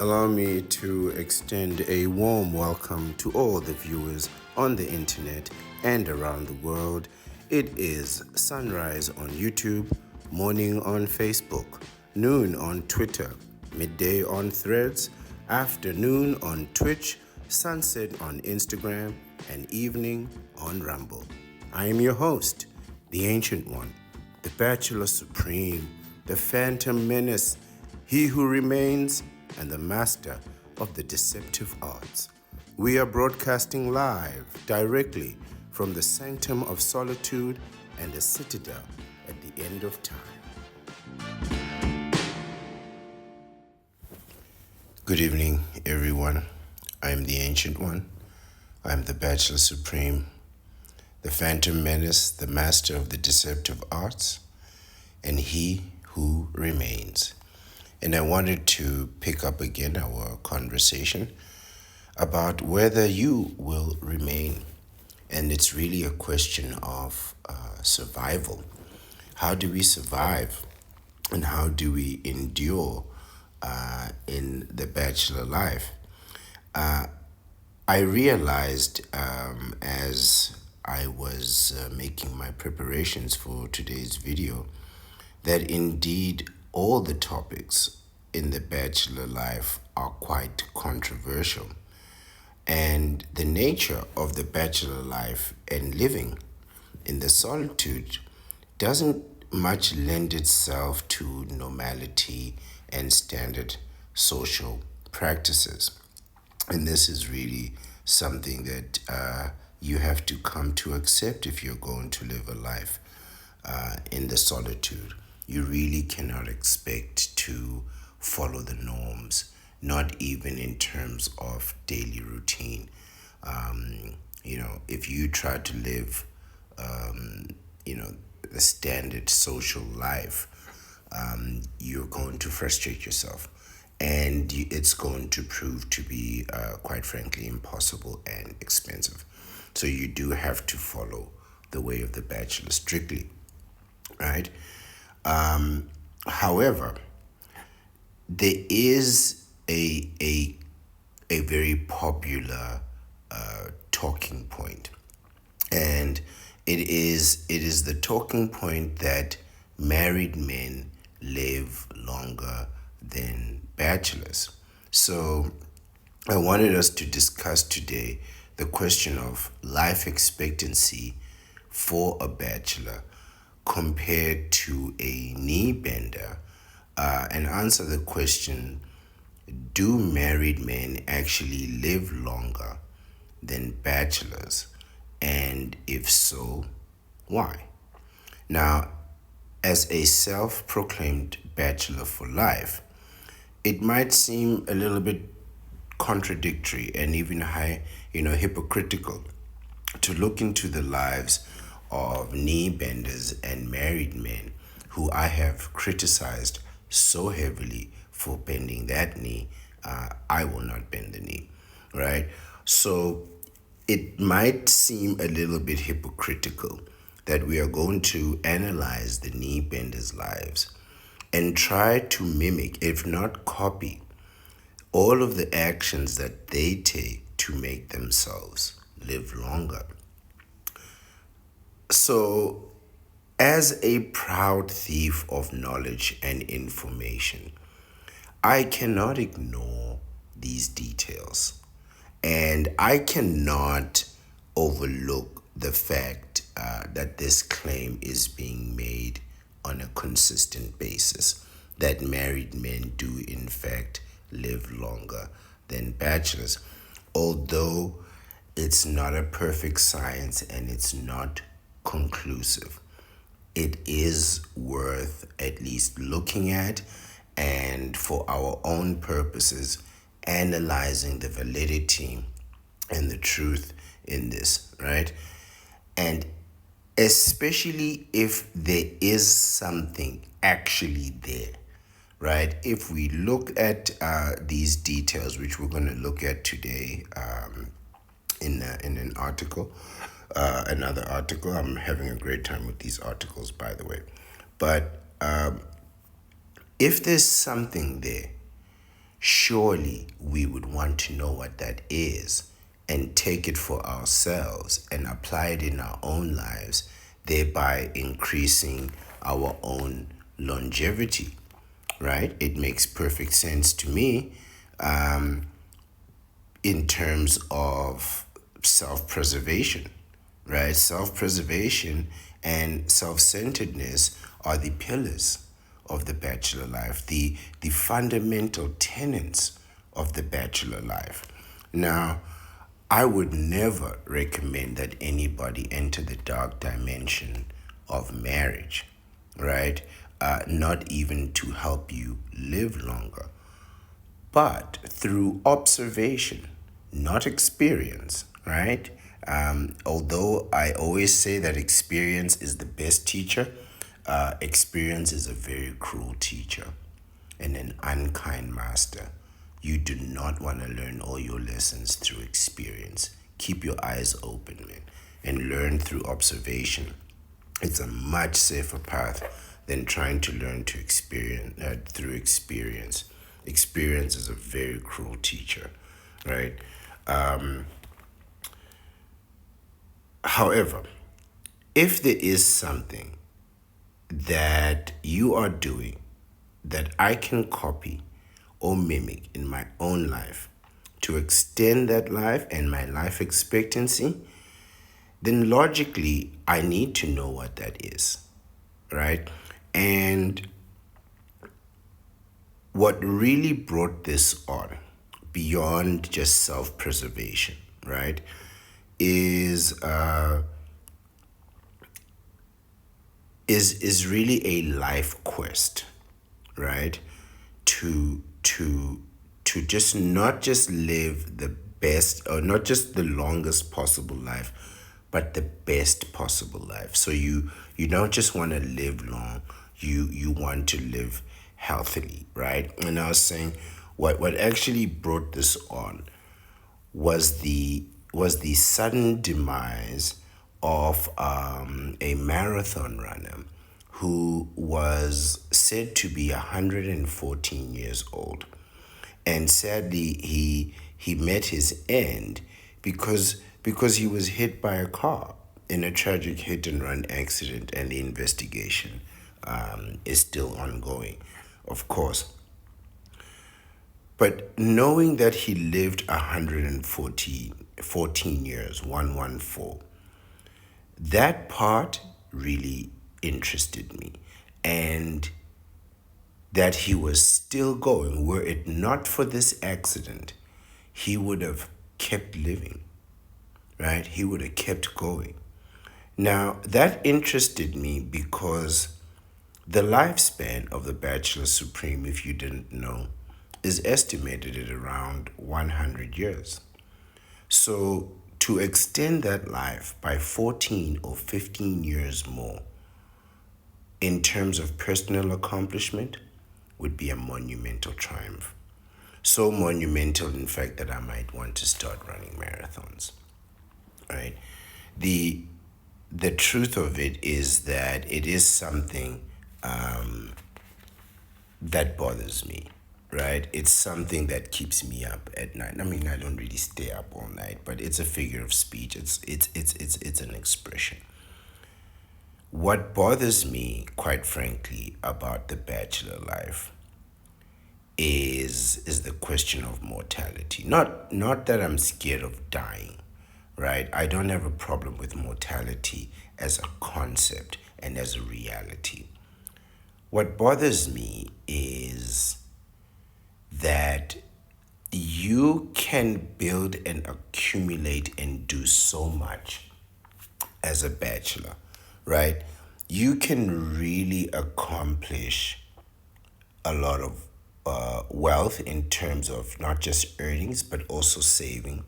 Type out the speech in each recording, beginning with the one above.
Allow me to extend a warm welcome to all the viewers on the internet and around the world. It is sunrise on YouTube, morning on Facebook, noon on Twitter, midday on Threads, afternoon on Twitch, sunset on Instagram, and evening on Rumble. I am your host, the Ancient One, the Bachelor Supreme, the Phantom Menace, he who remains, and the master of the deceptive arts. We are broadcasting live directly from the sanctum of solitude and the citadel at the end of time. Good evening, everyone. I am the Ancient One. I am the Bachelor Supreme, the Phantom Menace, the master of the deceptive arts, and he who remains. And I wanted to pick up again our conversation about whether you will remain. And it's really a question of survival. How do we survive? And how do we endure in the bachelor life? I realized as I was making my preparations for today's video that indeed all the topics in the bachelor life are quite controversial. And the nature of the bachelor life and living in the solitude doesn't much lend itself to normality and standard social practices. And this is really something that you have to come to accept if you're going to live a life in the solitude. You really cannot expect to follow the norms, not even in terms of daily routine. If you try to live, the standard social life, you're going to frustrate yourself. And it's going to prove to be, quite frankly, impossible and expensive. So you do have to follow the way of the bachelor strictly, right? However, there is a very popular talking point, and it is the talking point that married men live longer than bachelors. So I wanted us to discuss today the question of life expectancy for a bachelor compared to a knee bender, and answer the question, do married men actually live longer than bachelors? And if so, why? Now, as a self-proclaimed bachelor for life, it might seem a little bit contradictory and even hypocritical to look into the lives of knee benders and married men who I have criticized so heavily for bending that knee. I will not bend the knee, right? So it might seem a little bit hypocritical that we are going to analyze the knee benders' lives and try to mimic, if not copy, all of the actions that they take to make themselves live longer. So, as a proud thief of knowledge and information, I cannot ignore these details. And I cannot overlook the fact that this claim is being made on a consistent basis, that married men do in fact live longer than bachelors. Although it's not a perfect science and it's not conclusive, it is worth at least looking at, and for our own purposes, analyzing the validity and the truth in this, right? And especially if there is something actually there, right? If we look at these details, which we're going to look at today in an article, another article. I'm having a great time with these articles, by the way. But if there's something there, surely we would want to know what that is and take it for ourselves and apply it in our own lives, thereby increasing our own longevity, right? It makes perfect sense to me in terms of self preservation, right? Self preservation and self centeredness are the pillars of the bachelor life, the fundamental tenets of the bachelor life. Now, I would never recommend that anybody enter the dark dimension of marriage, right? Not even to help you live longer, but through observation, not experience, right? Although I always say that experience is the best teacher, experience is a very cruel teacher and an unkind master. You do not want to learn all your lessons through experience. Keep your eyes open, man, and learn through observation. It's a much safer path than trying to learn to experience through experience. Experience is a very cruel teacher, right? However, if there is something that you are doing that I can copy or mimic in my own life to extend that life and my life expectancy, then logically I need to know what that is, right? And what really brought this on, beyond just self preservation, right, is is really a life quest, right? To just not just live the best or not just the longest possible life, but the best possible life. So you don't just want to live long, you want to live healthily, right? And I was saying what actually brought this on was the sudden demise of a marathon runner who was said to be 114 years old, and sadly he met his end because he was hit by a car in a tragic hit and run accident, and the investigation is still ongoing, of course. But knowing that he lived 114 years, 114, that part really interested me. And that he was still going, were it not for this accident, he would have kept living, right? He would have kept going. Now, that interested me because the lifespan of the Bachelor Supreme, if you didn't know, is estimated at around 100 years. So to extend that life by 14 or 15 years more in terms of personal accomplishment would be a monumental triumph. So monumental, in fact, that I might want to start running marathons, right? The the truth of it is that it is something that bothers me, right? It's something that keeps me up at night. I mean, I don't really stay up all night, but it's a figure of speech. It's an expression. What bothers me, quite frankly, about the bachelor life is the question of mortality. Not that I'm scared of dying, right? I don't have a problem with mortality as a concept and as a reality. What bothers me is that you can build and accumulate and do so much as a bachelor, right? You can really accomplish a lot of wealth in terms of not just earnings but also saving.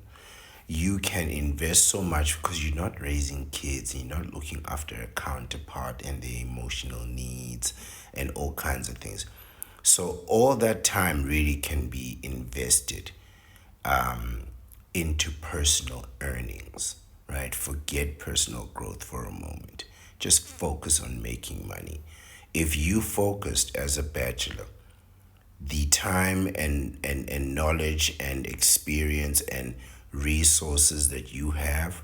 You can invest so much because you're not raising kids, you're not looking after a counterpart and their emotional needs and all kinds of things. So all that time really can be invested into personal earnings, right? Forget personal growth for a moment. Just focus on making money. If you focused as a bachelor the time and knowledge and experience and resources that you have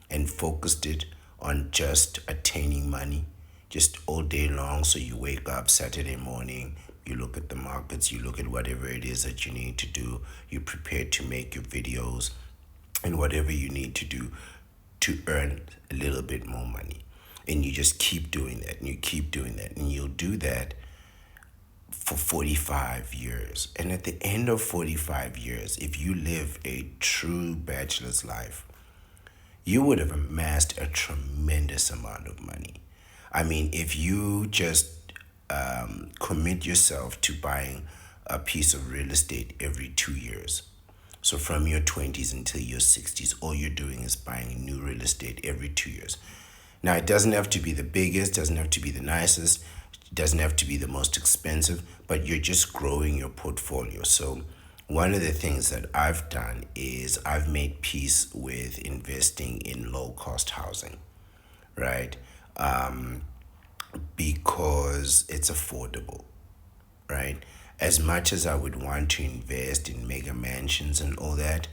and focused it on just attaining money just all day long. So you wake up Saturday morning, you look at the markets, you look at whatever it is that you need to do, you prepare to make your videos and whatever you need to do to earn a little bit more money. And you just keep doing that and you keep doing that. And you'll do that for 45 years. And at the end of 45 years, if you live a true bachelor's life, you would have amassed a tremendous amount of money. I mean, if you just commit yourself to buying a piece of real estate every 2 years, so from your 20s until your 60s, all you're doing is buying new real estate every 2 years. Now, it doesn't have to be the biggest, doesn't have to be the nicest, doesn't have to be the most expensive, but you're just growing your portfolio. So, one of the things that I've done is I've made peace with investing in low cost housing, right? Because it's affordable, right? As much as I would want to invest in mega mansions and all that,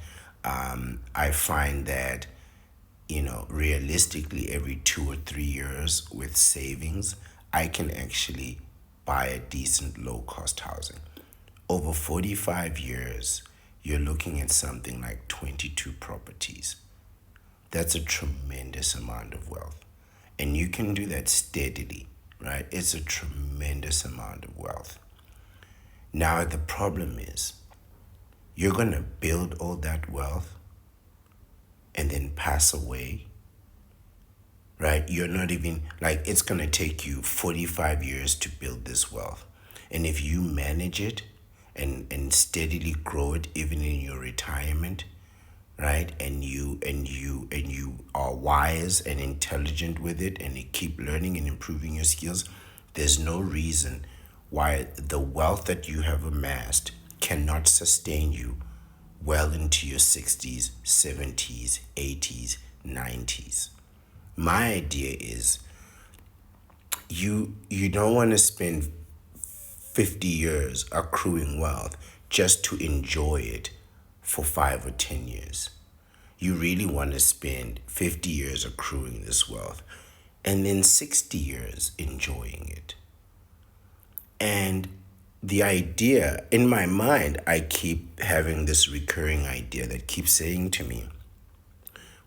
I find that, realistically, every 2 or 3 years with savings, I can actually buy a decent low cost housing. Over 45 years, you're looking at something like 22 properties. That's a tremendous amount of wealth. And you can do that steadily, right? It's a tremendous amount of wealth. Now, the problem is you're going to build all that wealth and then pass away, right? You're not even, like, it's going to take you 45 years to build this wealth. And if you manage it and steadily grow it even in your retirement, right? And you are wise and intelligent with it and you keep learning and improving your skills, there's no reason why the wealth that you have amassed cannot sustain you well into your 60s, 70s, 80s, 90s. My idea is you don't want to spend 50 years accruing wealth just to enjoy it for 5 or 10 years. You really want to spend 50 years accruing this wealth and then 60 years enjoying it. And the idea in my mind, I keep having this recurring idea that keeps saying to me,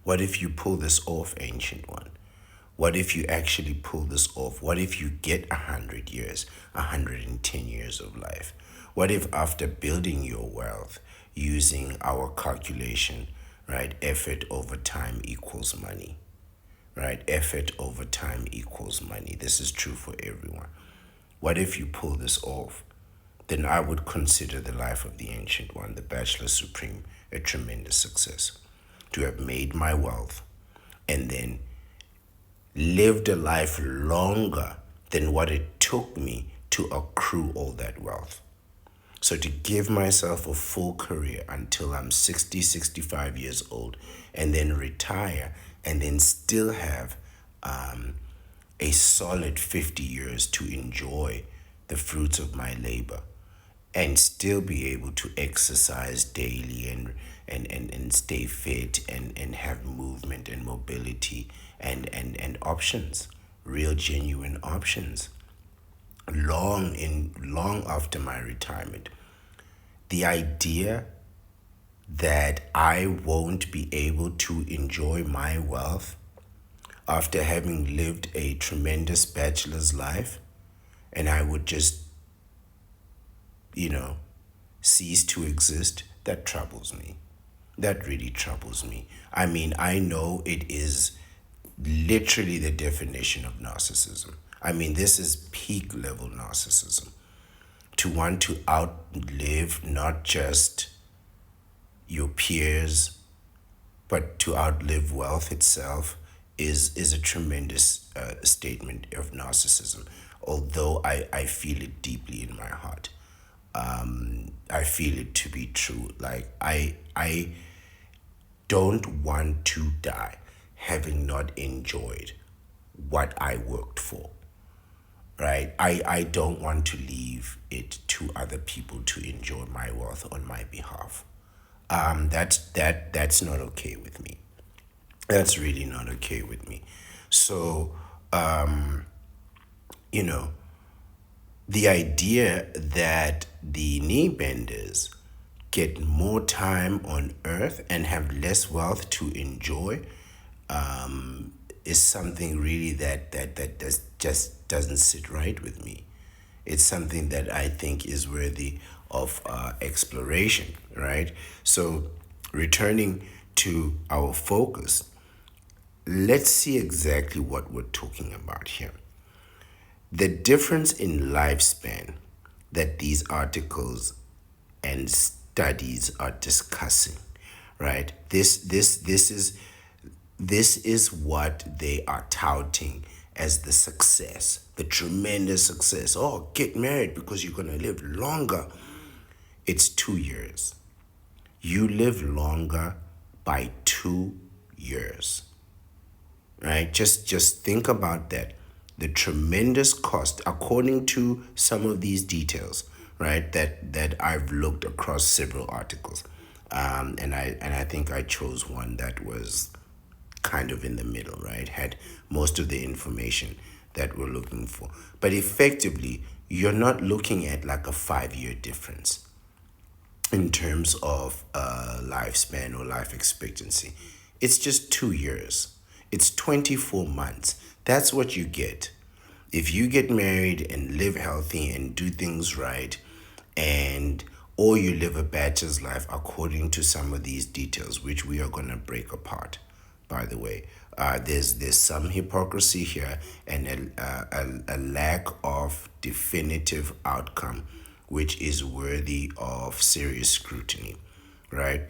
what if you pull this off, Ancient One? What if you actually pull this off? What if you get 100 years, 110 years of life? What if after building your wealth using our calculation, right, effort over time equals money, right? Effort over time equals money. This is true for everyone. What if you pull this off? Then I would consider the life of the Ancient One, the Bachelor Supreme, a tremendous success. To have made my wealth and then lived a life longer than what it took me to accrue all that wealth. So to give myself a full career until I'm 60, 65 years old and then retire and then still have a solid 50 years to enjoy the fruits of my labor and still be able to exercise daily and stay fit and have movement and mobility and options, real genuine options, long after my retirement. The idea that I won't be able to enjoy my wealth after having lived a tremendous bachelor's life and I would just, cease to exist, that troubles me. That really troubles me. I mean, I know it is literally the definition of narcissism. I mean, this is peak level narcissism. To want to outlive not just your peers, but to outlive wealth itself is a tremendous statement of narcissism. Although I feel it deeply in my heart. I feel it to be true. Like I don't want to die having not enjoyed what I worked for, right? I don't want to leave it to other people to enjoy my wealth on my behalf. That's not okay with me. That's really not okay with me. So, you know, the idea that the knee benders get more time on earth and have less wealth to enjoy is something really that just doesn't sit right with me. It's something that I think is worthy of exploration, right? So, returning to our focus, let's see exactly what we're talking about here. The difference in lifespan that these articles and studies are discussing, right? This is what they are touting as the success, the tremendous success. Oh, get married because you're gonna live longer. It's 2 years. You live longer by 2 years, right? Just think about that. The tremendous cost, according to some of these details, right? That I've looked across several articles, and I think I chose one that was kind of in the middle, right? Had most of the information that we're looking for, but effectively, you're not looking at like a 5 year difference in terms of lifespan or life expectancy. It's just 2 years. It's 24 months. That's what you get. If you get married and live healthy and do things right, and or you live a bachelor's life according to some of these details, which we are going to break apart, by the way. There's some hypocrisy here and a lack of definitive outcome, which is worthy of serious scrutiny, right?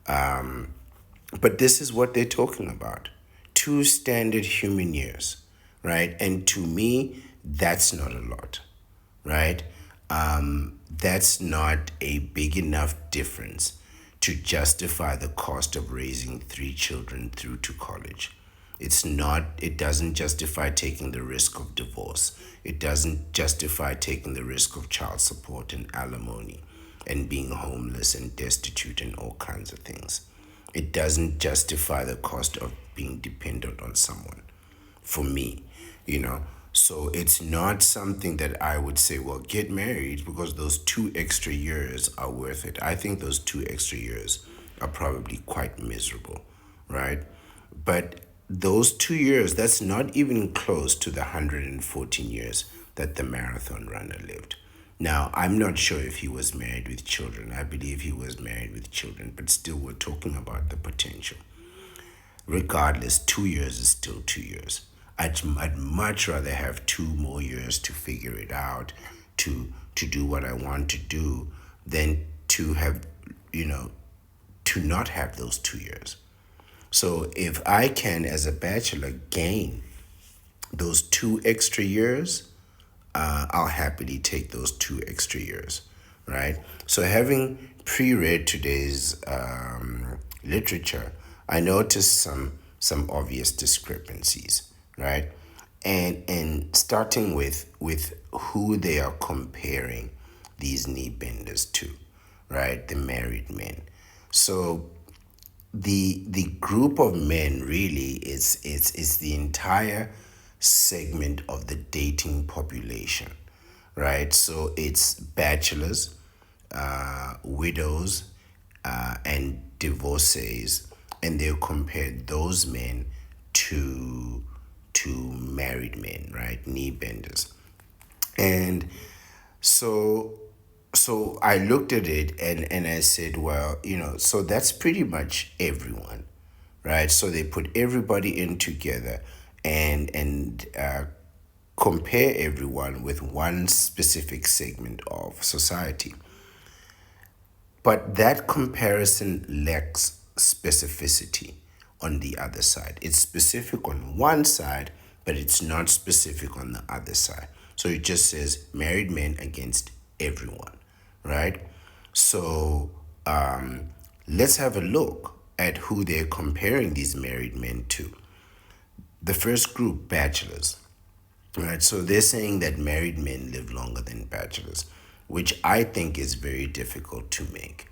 But this is what they're talking about. Two standard human years, right? And to me, that's not a lot, right? That's not a big enough difference to justify the cost of raising three children through to college. It doesn't justify taking the risk of divorce. It doesn't justify taking the risk of child support and alimony and being homeless and destitute and all kinds of things. It doesn't justify the cost of being dependent on someone for me, you know. So it's not something that I would say, well, get married because those 2 extra years are worth it. I think those 2 extra years are probably quite miserable, right? But those 2 years, that's not even close to the 114 years that the marathon runner lived. Now, I'm not sure if he was married with children. I believe he was married with children, but still, we're talking about the potential. Regardless, 2 years is still 2 years. I'd much rather have 2 more years to figure it out, to do what I want to do, than to have, you know, to not have those 2 years. So if I can, as a bachelor, gain those 2 extra years, I'll happily take those 2 extra years, right? So having pre-read today's literature, I noticed some obvious discrepancies, right? And starting with who they are comparing these knee benders to, right? The married men. So the group of men really is the entire segment of the dating population, right? So it's bachelors, widows, and divorcees, and they'll compare those men to married men, right? Knee benders. And so so I looked at it and I said, well, so that's pretty much everyone, right? So they put everybody in together and compare everyone with one specific segment of society. But that comparison lacks specificity on the other side. It's specific on one side, but it's not specific on the other side. So it just says married men against everyone, right? So let's have a look at who they're comparing these married men to. The first group, bachelors. Right, so they're saying that married men live longer than bachelors, which I think is very difficult to make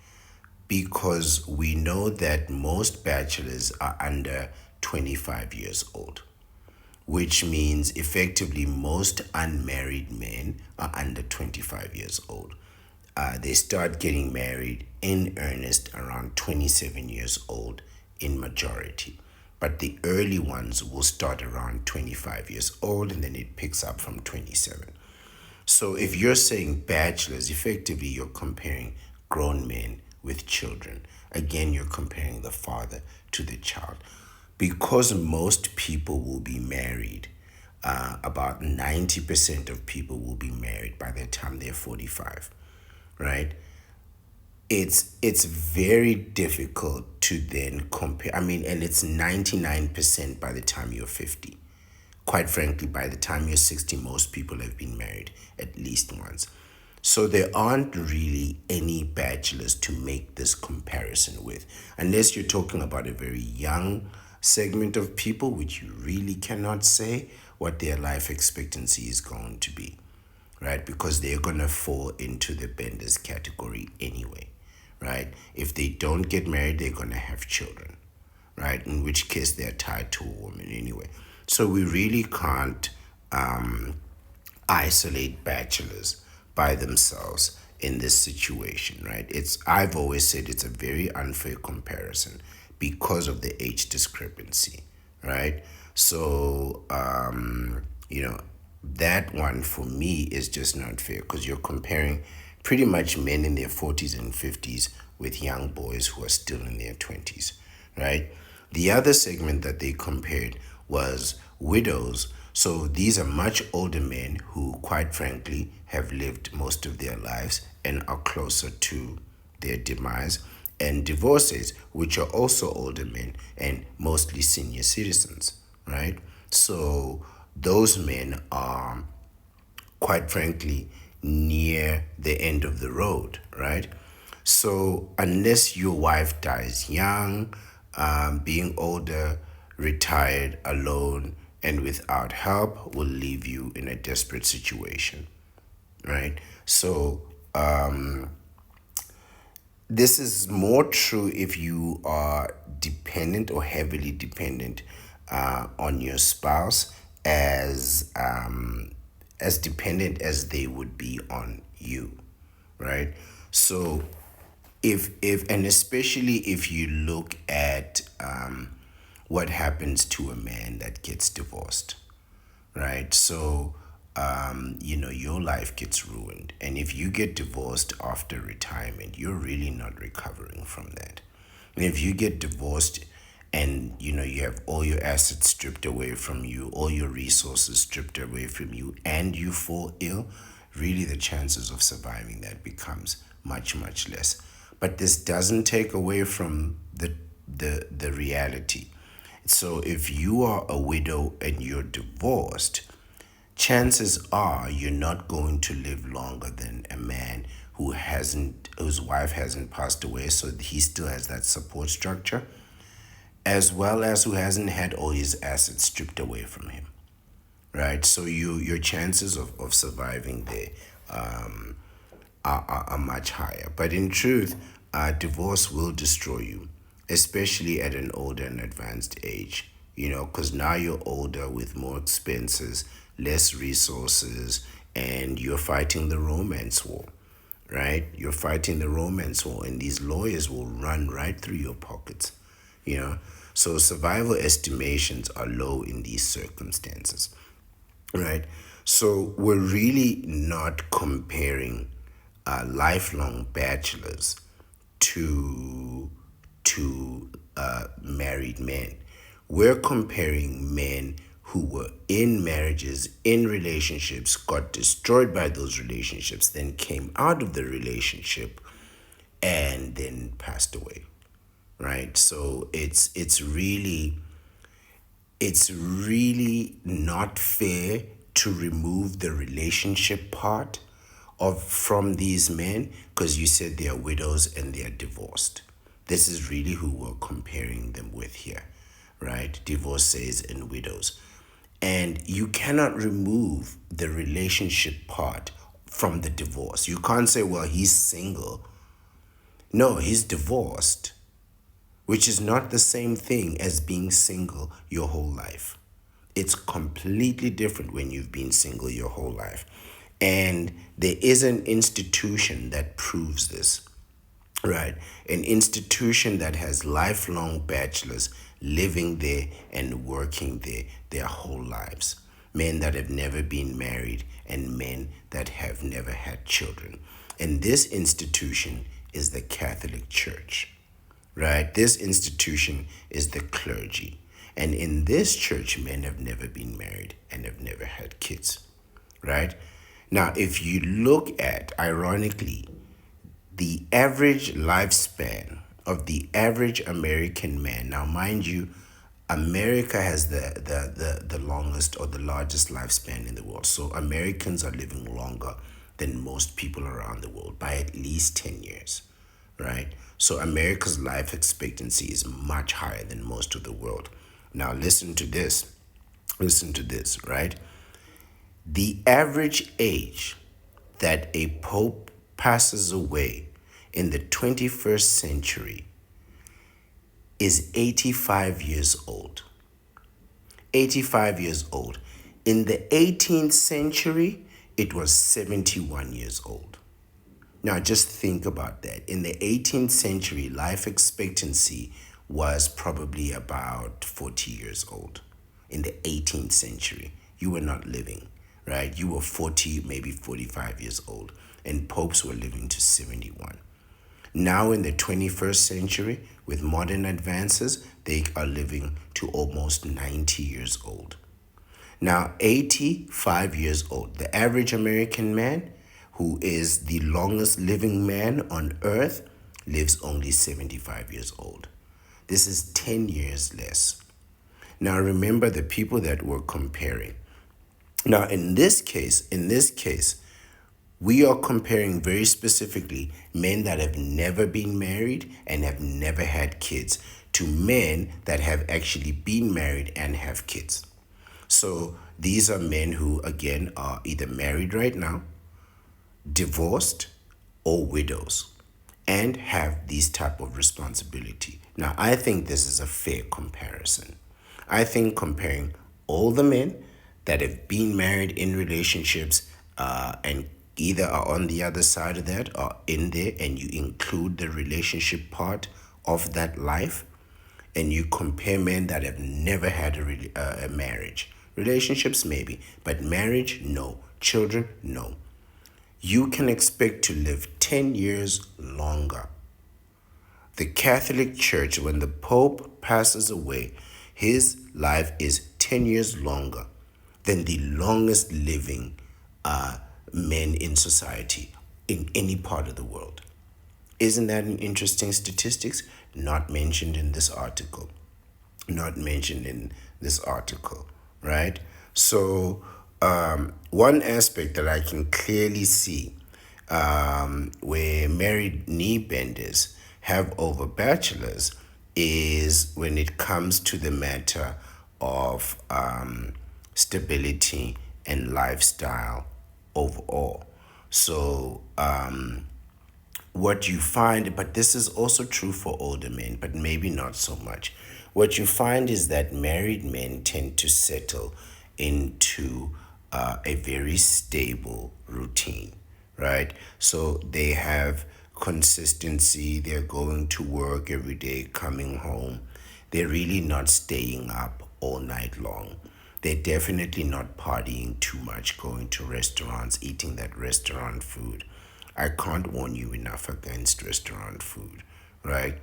because we know that most bachelors are under 25 years old, which means effectively most unmarried men are under 25 years old. They start getting married in earnest around 27 years old in majority. But the early ones will start around 25 years old and then it picks up from 27. So if you're saying bachelors, effectively you're comparing grown men with children. Again, you're comparing the father to the child. Because most people will be married, about 90% of people will be married by the time they're 45, right? It's very difficult to then compare. I mean, and it's 99% by the time you're 50. Quite frankly, by the time you're 60, most people have been married at least once. So there aren't really any bachelors to make this comparison with, unless you're talking about a very young segment of people, which you really cannot say what their life expectancy is going to be, right? Because they're going to fall into the benders category anyway, right? If they don't get married, they're going to have children, right? In which case they're tied to a woman anyway. So we really can't isolate bachelors by themselves in this situation, right? I've always said it's a very unfair comparison because of the age discrepancy, right? So that one for me is just not fair because you're comparing pretty much men in their 40s and 50s with young boys who are still in their 20s, right? The other segment that they compared was widows. So these are much older men who, quite frankly, have lived most of their lives and are closer to their demise, and divorcees, which are also older men and mostly senior citizens, right? So those men are, quite frankly, near the end of the road, right? So, unless your wife dies young, being older, retired, alone, and without help will leave you in a desperate situation, right? So, this is more true if you are dependent or heavily dependent on your spouse, as dependent as they would be on you, right? So if and especially if you look at what happens to a man that gets divorced, right? So, your life gets ruined. And if you get divorced after retirement, you're really not recovering from that. And if you get divorced and, you have all your assets stripped away from you, all your resources stripped away from you, and you fall ill, really the chances of surviving that becomes much, much less. But this doesn't take away from the reality. So if you are a widow and you're divorced, chances are you're not going to live longer than a man whose wife hasn't passed away, so he still has that support structure, as well as who hasn't had all his assets stripped away from him, right? So your chances of surviving there are much higher. But in truth, divorce will destroy you, especially at an older and advanced age. Because now you're older with more expenses, less resources, and you're fighting the romance war, right? You're fighting the romance war, and these lawyers will run right through your pockets, you know. So survival estimations are low in these circumstances, right? So we're really not comparing lifelong bachelors to married men. We're comparing men who were in marriages, in relationships, got destroyed by those relationships, then came out of the relationship and then passed away, right? So it's really not fair to remove the relationship part of from these men, because you said they are widows and they are divorced. This is really who we're comparing them with here, right? Divorcees and widows. And you cannot remove the relationship part from the divorce. You can't say, well, he's single. No, he's divorced, which is not the same thing as being single your whole life. It's completely different when you've been single your whole life. And there is an institution that proves this, right? An institution that has lifelong bachelors living there and working there their whole lives. Men that have never been married and men that have never had children. And this institution is the Catholic Church, right? This institution is the clergy. And in this church, men have never been married and have never had kids, right? Now, if you look at, ironically, the average lifespan of the average American man, now mind you, America has the longest or the largest lifespan in the world. So Americans are living longer than most people around the world by at least 10 years, right? So America's life expectancy is much higher than most of the world. Now listen to this. Listen to this, right? The average age that a pope passes away in the 21st century is 85 years old. 85 years old. In the 18th century, it was 71 years old. Now, just think about that. In the 18th century, life expectancy was probably about 40 years old. In the 18th century, you were not living, right? You were 40, maybe 45 years old, and popes were living to 71. Now, in the 21st century, with modern advances, they are living to almost 90 years old. Now, 85 years old, the average American man, who is the longest living man on earth, lives only 75 years old. This is 10 years less. Now, remember the people that we're comparing. Now, in this case, we are comparing very specifically men that have never been married and have never had kids to men that have actually been married and have kids. So these are men who, again, are either married right now, divorced, or widows, and have these type of responsibility. Now, I think this is a fair comparison. I think comparing all the men that have been married in relationships and either are on the other side of that or in there, and you include the relationship part of that life, and you compare men that have never had a marriage. Relationships, maybe, but marriage, no. Children, no. You can expect to live 10 years longer. The Catholic Church, when the Pope passes away, his life is 10 years longer than the longest living men in society in any part of the world. Isn't that an interesting statistics? Not mentioned in this article. Not mentioned in this article, right? So one aspect that I can clearly see where married knee benders have over bachelors is when it comes to the matter of stability and lifestyle overall. So what you find, but this is also true for older men, but maybe not so much. What you find is that married men tend to settle into a very stable routine, right? So they have consistency, they're going to work every day, coming home. They're really not staying up all night long. They're definitely not partying too much, going to restaurants, eating that restaurant food. I can't warn you enough against restaurant food, right?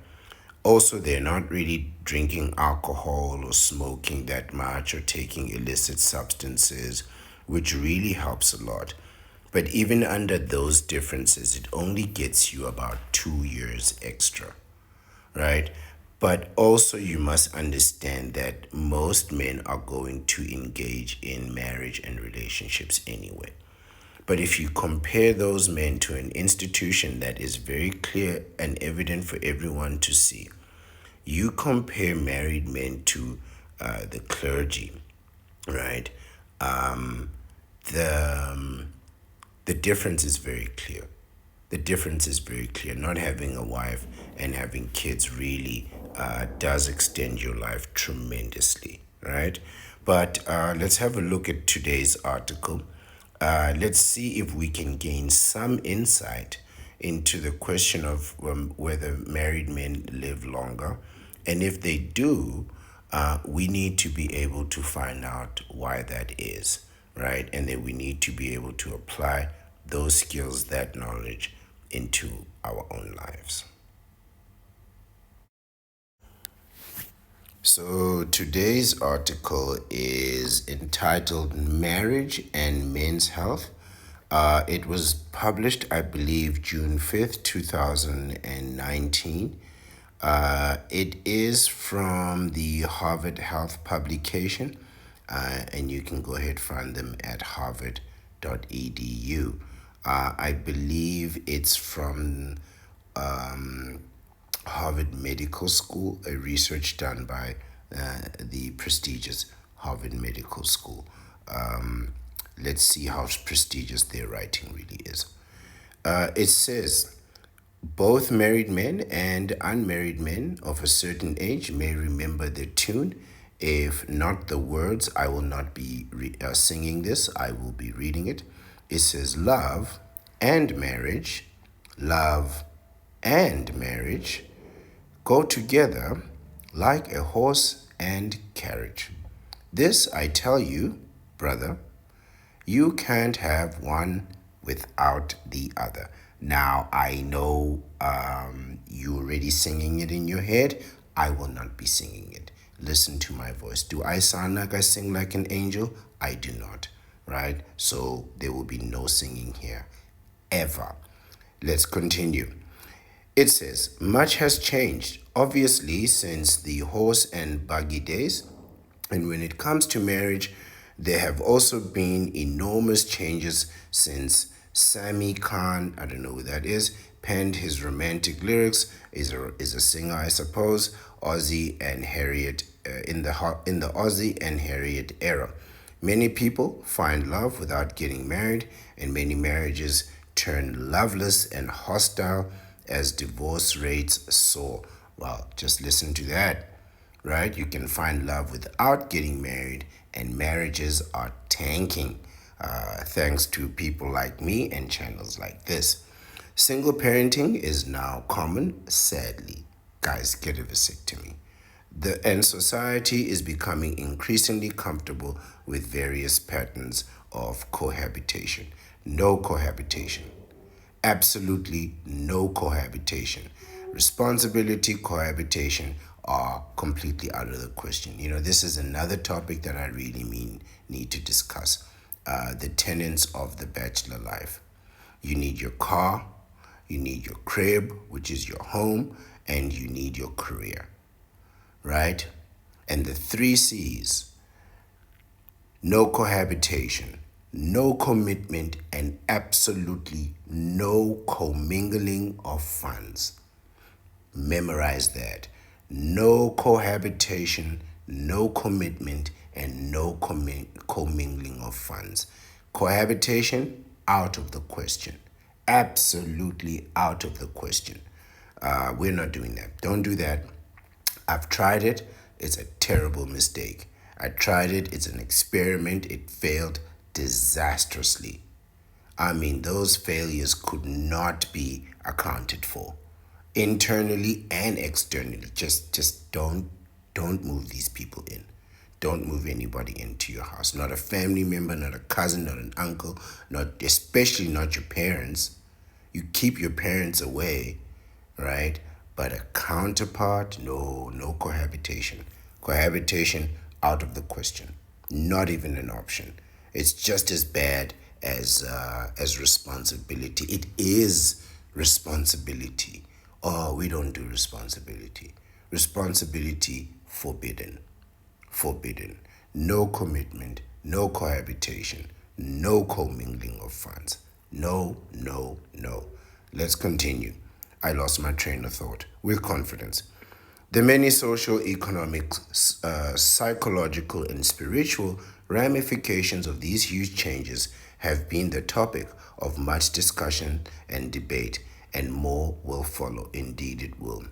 Also, they're not really drinking alcohol or smoking that much or taking illicit substances, which really helps a lot. But even under those differences, it only gets you about 2 years extra, right? But also, you must understand that most men are going to engage in marriage and relationships anyway. But if you compare those men to an institution that is very clear and evident for everyone to see, you compare married men to the clergy, right? Um, the the difference is very clear. The difference is very clear. Not having a wife and having kids really does extend your life tremendously, right? But let's have a look at today's article. Let's see if we can gain some insight into the question of whether married men live longer. And if they do, we need to be able to find out why that is, right? And then we need to be able to apply those skills, that knowledge into our own lives. So today's article is entitled Marriage and Men's Health. It was published, I believe, June 5th, 2019. It is from the Harvard Health publication, and you can go ahead and find them at harvard.edu. I believe it's from Harvard Medical School, a research done by the prestigious Harvard Medical School. Let's see how prestigious their writing really is. It says, both married men and unmarried men of a certain age may remember the tune. If not the words, I will not be singing this, I will be reading it. It says, love and marriage go together like a horse and carriage. This I tell you, brother, you can't have one without the other. Now, I know you're already singing it in your head. I will not be singing it. Listen to my voice. Do I sound like I sing like an angel? I do not, right? So there will be no singing here, ever. Let's continue. It says, much has changed, obviously, since the horse and buggy days. And when it comes to marriage, there have also been enormous changes since Sami Khan, I don't know who that is, penned his romantic lyrics, is a singer, I suppose, Ozzy and Harriet, in the Ozzy and Harriet era. Many people find love without getting married, and many marriages turn loveless and hostile as divorce rates soar. Well, just listen to that, right? You can find love without getting married, and marriages are tanking, thanks to people like me and channels like this. Single parenting is now common, sadly. Guys, get a vasectomy. And society is becoming increasingly comfortable with various patterns of cohabitation. No cohabitation. Absolutely no cohabitation. Responsibility, cohabitation are completely out of the question. You know, this is another topic that I really need to discuss. The tenets of the bachelor life. You need your car, you need your crib, which is your home, and you need your career, right? And the three C's: no cohabitation, no commitment, and absolutely no commingling of funds. Memorize that. No cohabitation, no commitment, and no commingling of funds. Cohabitation, out of the question. Absolutely out of the question. We're not doing that. Don't do that. I've tried it. It's a terrible mistake. I tried it. It's an experiment. It failed disastrously. I mean, those failures could not be accounted for internally and externally. Just don't move these people in. Don't move anybody into your house. Not a family member, not a cousin, not an uncle, not especially not your parents. You keep your parents away, right? But a counterpart, no cohabitation. Cohabitation out of the question. Not even an option. It's just as bad as responsibility. It is responsibility. Oh, we don't do responsibility. Responsibility forbidden. Forbidden. No commitment, no cohabitation, no commingling of funds. No, no, no. Let's continue. I lost my train of thought with confidence. The many social, economic, psychological, and spiritual Ramifications of these huge changes have been the topic of much discussion and debate, and more will follow. Indeed, it will.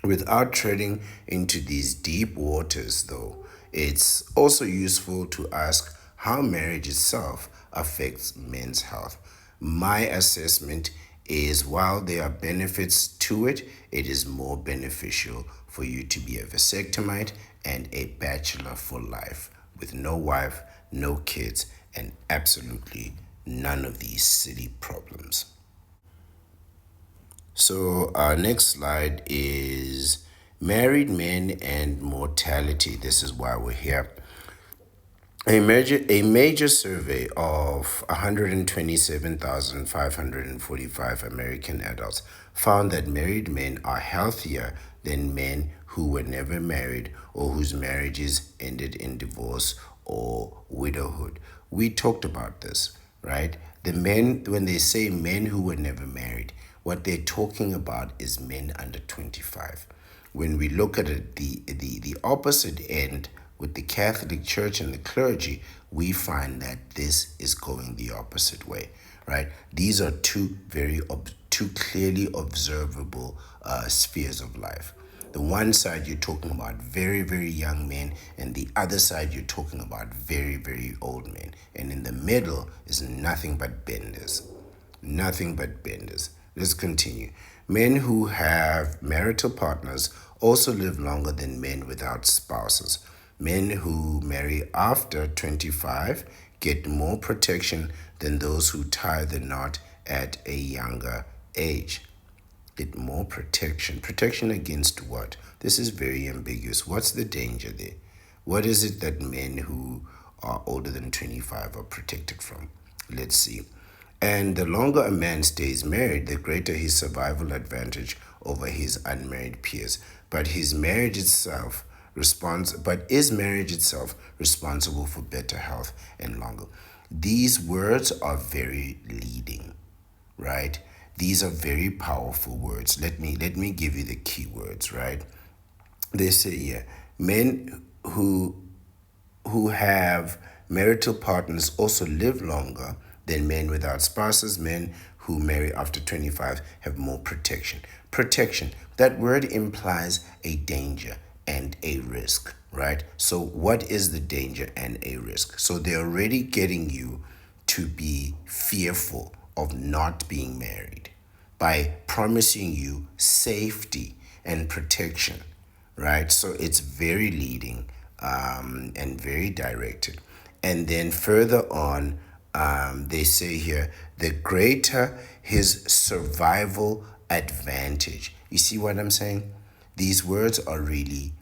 Without treading into these deep waters, though, it's also useful to ask how marriage itself affects men's health. My assessment is while there are benefits to it, it is more beneficial for you to be a vasectomite and a bachelor for life with no wife, no kids, and absolutely none of these silly problems. So, our next slide is married men and mortality. This is why we're here. A major survey of 127,545 American adults found that married men are healthier than men who were never married or whose marriages ended in divorce or widowhood. We talked about this, right? The men, when they say men who were never married, what they're talking about is men under 25. When we look at it, the opposite end with the Catholic Church and the clergy, we find that this is going the opposite way, right? These are two clearly observable spheres of life. The one side you're talking about very, very young men, and the other side you're talking about very, very old men. And in the middle is nothing but benders. Nothing but benders. Let's continue. Men who have marital partners also live longer than men without spouses. Men who marry after 25 get more protection than those who tie the knot at a younger age. Get more protection. Protection against what? This is very ambiguous. What's the danger there? What is it that men who are older than 25 are protected from? Let's see. And the longer a man stays married, the greater his survival advantage over his unmarried peers. But his marriage itself is marriage itself responsible for better health and longer? These words are very leading, right? These are very powerful words. Let me give you the key words, right? They say here, men who have marital partners also live longer than men without spouses. Men who marry after 25 have more protection. Protection, that word implies a danger and a risk, right? So what is the danger and a risk? So they're already getting you to be fearful of not being married by promising you safety and protection, right? So it's very leading and very directed. And then further on, they say here, the greater his survival advantage. You see what I'm saying? These words are really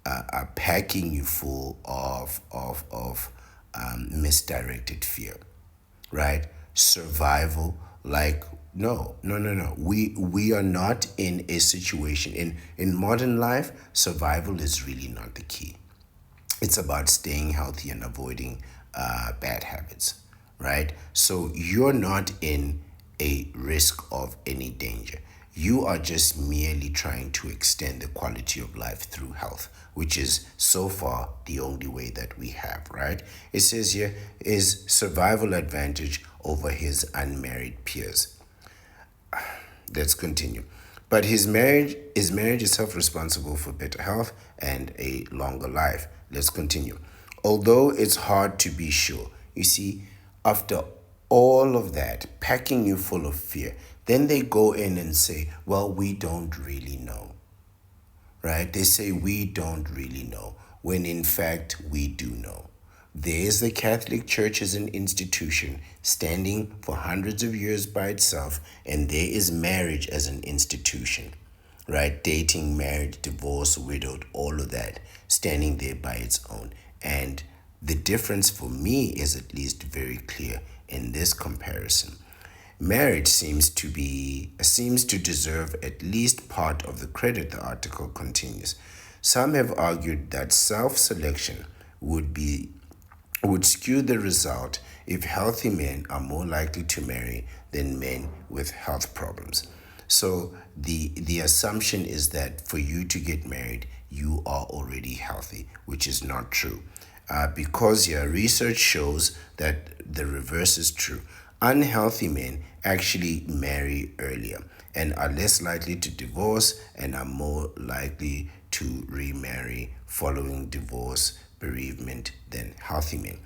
are packing you full of misdirected fear, right? Survival, like no. We are not in a situation in modern life. Survival is really not the key. It's about staying healthy and avoiding bad habits, right? So you're not in a risk of any danger. You are just merely trying to extend the quality of life through health, which is so far the only way that we have, right? It says here is survival advantage over his unmarried peers. Let's continue. But his marriage is self-responsible for better health and a longer life. Let's continue. Although it's hard to be sure. You see, after all of that, packing you full of fear, then they go in and say, well, we don't really know, right? They say we don't really know, when in fact we do know. There's the Catholic Church as an institution standing for hundreds of years by itself, and there is marriage as an institution, right? Dating, marriage, divorce, widowed, all of that standing there by its own. And the difference for me is at least very clear in this comparison. Marriage seems to deserve at least part of the credit, the article continues. Some have argued that self-selection would skew the result if healthy men are more likely to marry than men with health problems. So the assumption is that for you to get married, you are already healthy, which is not true. because your research shows that the reverse is true. Unhealthy men actually marry earlier and are less likely to divorce and are more likely to remarry following divorce, bereavement than healthy men.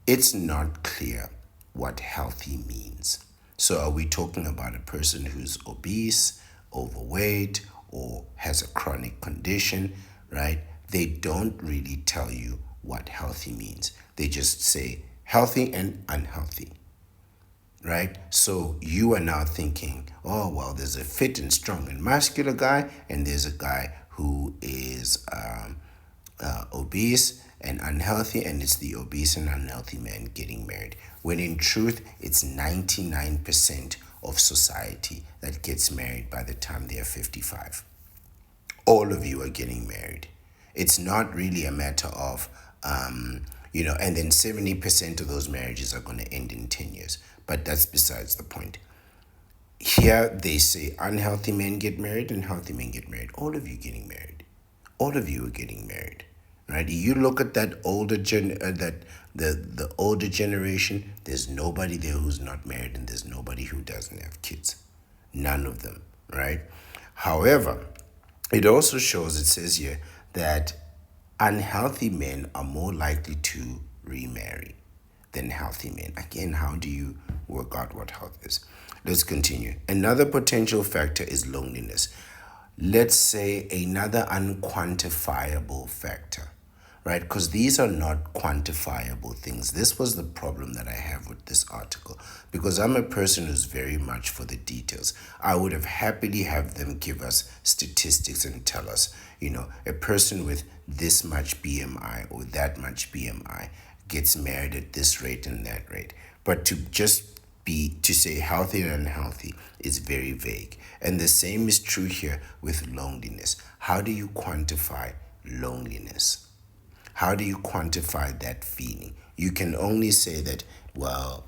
It's not clear what healthy means. So, are we talking about a person who's obese, overweight, or has a chronic condition, right? They don't really tell you what healthy means. They just say healthy and unhealthy, right? So you are now thinking, oh, well, there's a fit and strong and muscular guy, and there's a guy who is obese and unhealthy, and it's the obese and unhealthy man getting married. When in truth, it's 99% of society that gets married by the time they're 55. All of you are getting married. It's not really a matter of, and then 70% of those marriages are going to end in 10 years. But that's besides the point. Here they say unhealthy men get married and healthy men get married. All of you getting married. All of you are getting married. Right? You look at that the older generation, there's nobody there who's not married and there's nobody who doesn't have kids. None of them, right? However, it also shows, it says here, that unhealthy men are more likely to remarry than healthy men. Again, how do you work out what health is? Let's continue. Another potential factor is loneliness. Let's say another unquantifiable factor, right? Because these are not quantifiable things. This was the problem that I have with this article, because I'm a person who's very much for the details. I would have happily have them give us statistics and tell us, a person with this much BMI or that much BMI gets married at this rate and that rate. But to say healthy and unhealthy is very vague. And the same is true here with loneliness. How do you quantify loneliness? How do you quantify that feeling? You can only say that, well,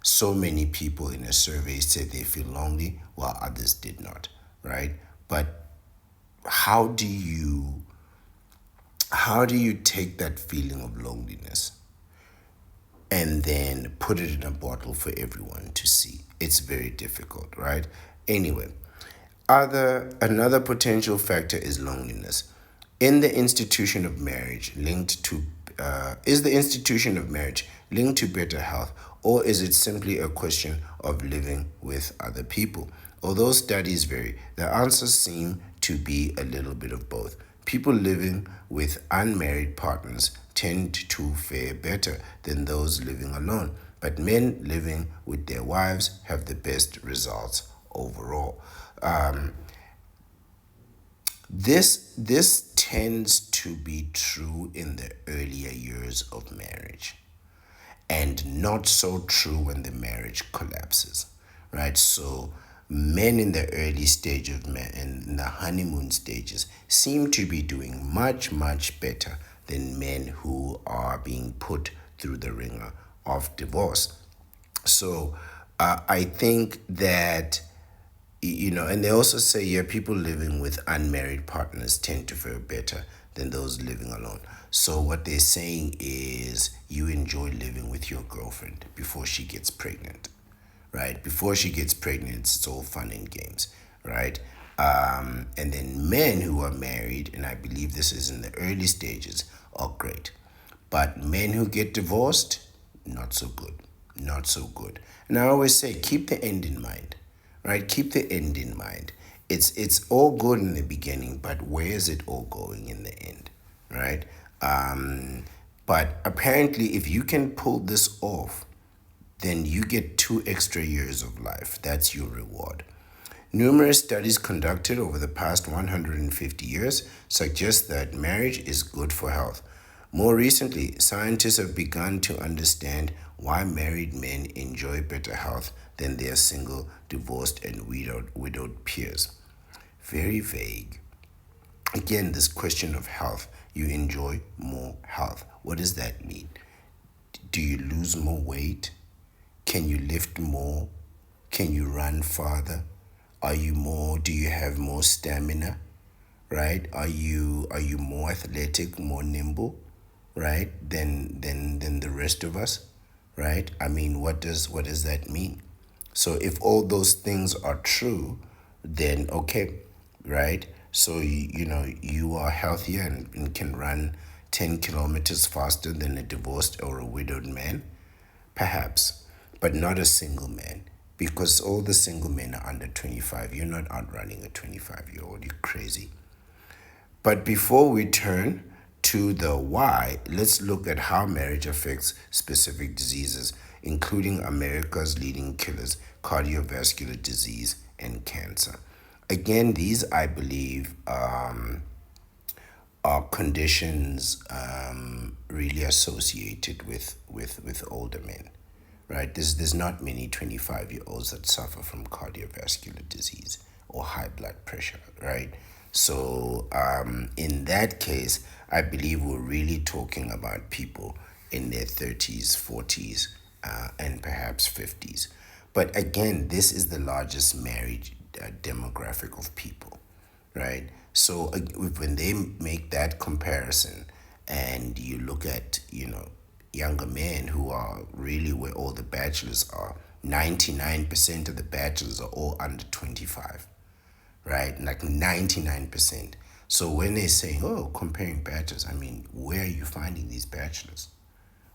so many people in a survey said they feel lonely while others did not, right? But how do you take that feeling of loneliness and then put it in a bottle for everyone to see? It's very difficult, right? Anyway, another potential factor is loneliness. In the institution of marriage linked to Is the institution of marriage linked to better health, or is it simply a question of living with other people? Although studies vary, the answers seem to be a little bit of both. People living with unmarried partners tend to fare better than those living alone, but men living with their wives have the best results overall. This tends to be true in the earlier years of marriage, and not so true when the marriage collapses, right? So men in the early stage of in the honeymoon stages seem to be doing much better than men who are being put through the ringer of divorce. So I think that, and they also say, yeah, people living with unmarried partners tend to fare better than those living alone. So what they're saying is you enjoy living with your girlfriend before she gets pregnant, right? Before she gets pregnant, it's all fun and games, right? And then men who are married, and I believe this is in the early stages, are great. But men who get divorced, not so good. Not so good. And I always say, keep the end in mind, right? Keep the end in mind. It's all good in the beginning, but where is it all going in the end, right? But apparently, if you can pull this off, then you get 2 extra years of life. That's your reward. Numerous studies conducted over the past 150 years suggest that marriage is good for health. More recently, scientists have begun to understand why married men enjoy better health than their single, divorced, and widowed peers. Very vague. Again, this question of health. You enjoy more health. What does that mean? Do you lose more weight? Can you lift more? Can you run farther? Do you have more stamina? Right? Are you more athletic, more nimble? right, than the rest of us, right? I mean, what does that mean? So if all those things are true, then okay, right? So you are healthier and can run 10 kilometers faster than a divorced or a widowed man, perhaps, but not a single man, because all the single men are under 25. You're not outrunning a 25-year-old. You're crazy. But before we turn to the why, let's look at how marriage affects specific diseases, including America's leading killers, cardiovascular disease and cancer. Again, these, I believe, are conditions really associated with older men, right? There's not many 25-year-olds that suffer from cardiovascular disease or high blood pressure, right? So in that case, I believe we're really talking about people in their 30s, 40s, and perhaps 50s. But again, this is the largest married demographic of people, right? So when they make that comparison, and you look at younger men who are really where all the bachelors are, 99% of the bachelors are all under 25, right? Like 99%. So when they say, oh, comparing bachelors, I mean, where are you finding these bachelors?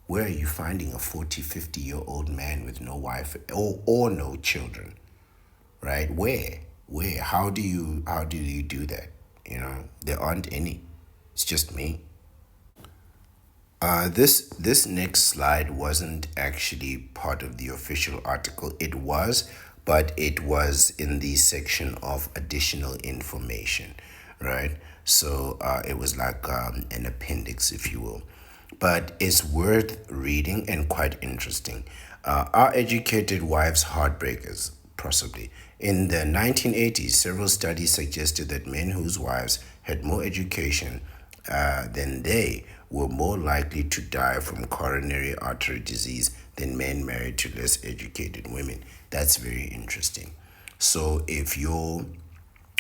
Where are you finding a 40, 50-year-old man with no wife or no children? Right? Where? How do you do that? There aren't any. It's just me. This next slide wasn't actually part of the official article. It was, but it was in the section of additional information, right? So it was like an appendix, if you will. But it's worth reading and quite interesting. Are educated wives heartbreakers? Possibly. In the 1980s, several studies suggested that men whose wives had more education than they were more likely to die from coronary artery disease than men married to less educated women. That's very interesting. So if your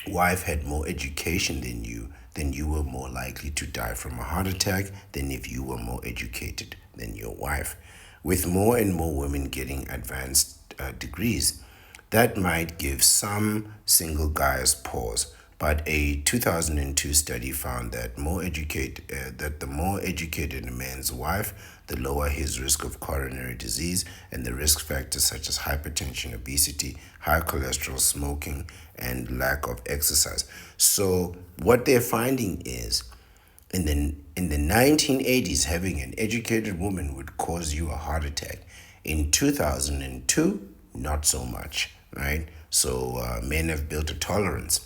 wife had more education than you, then you were more likely to die from a heart attack than if you were more educated than your wife. With more and more women getting advanced degrees, that might give some single guys pause. But a 2002 study found that the more educated a man's wife, the lower his risk of coronary disease and the risk factors such as hypertension, obesity, high cholesterol, smoking, and lack of exercise. So what they're finding is in the 1980s, having an educated woman would cause you a heart attack. In 2002, not so much, right? So men have built a tolerance.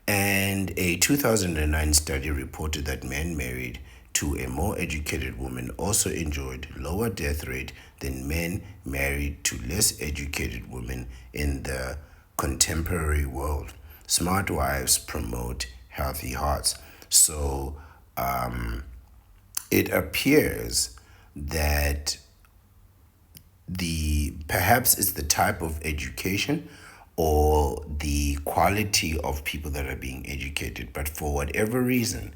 And a 2009 study reported that men married to a more educated woman also enjoyed lower death rate than men married to less educated women in the contemporary world. Smart wives promote healthy hearts. So it appears that the perhaps it's the type of education or the quality of people that are being educated, but for whatever reason,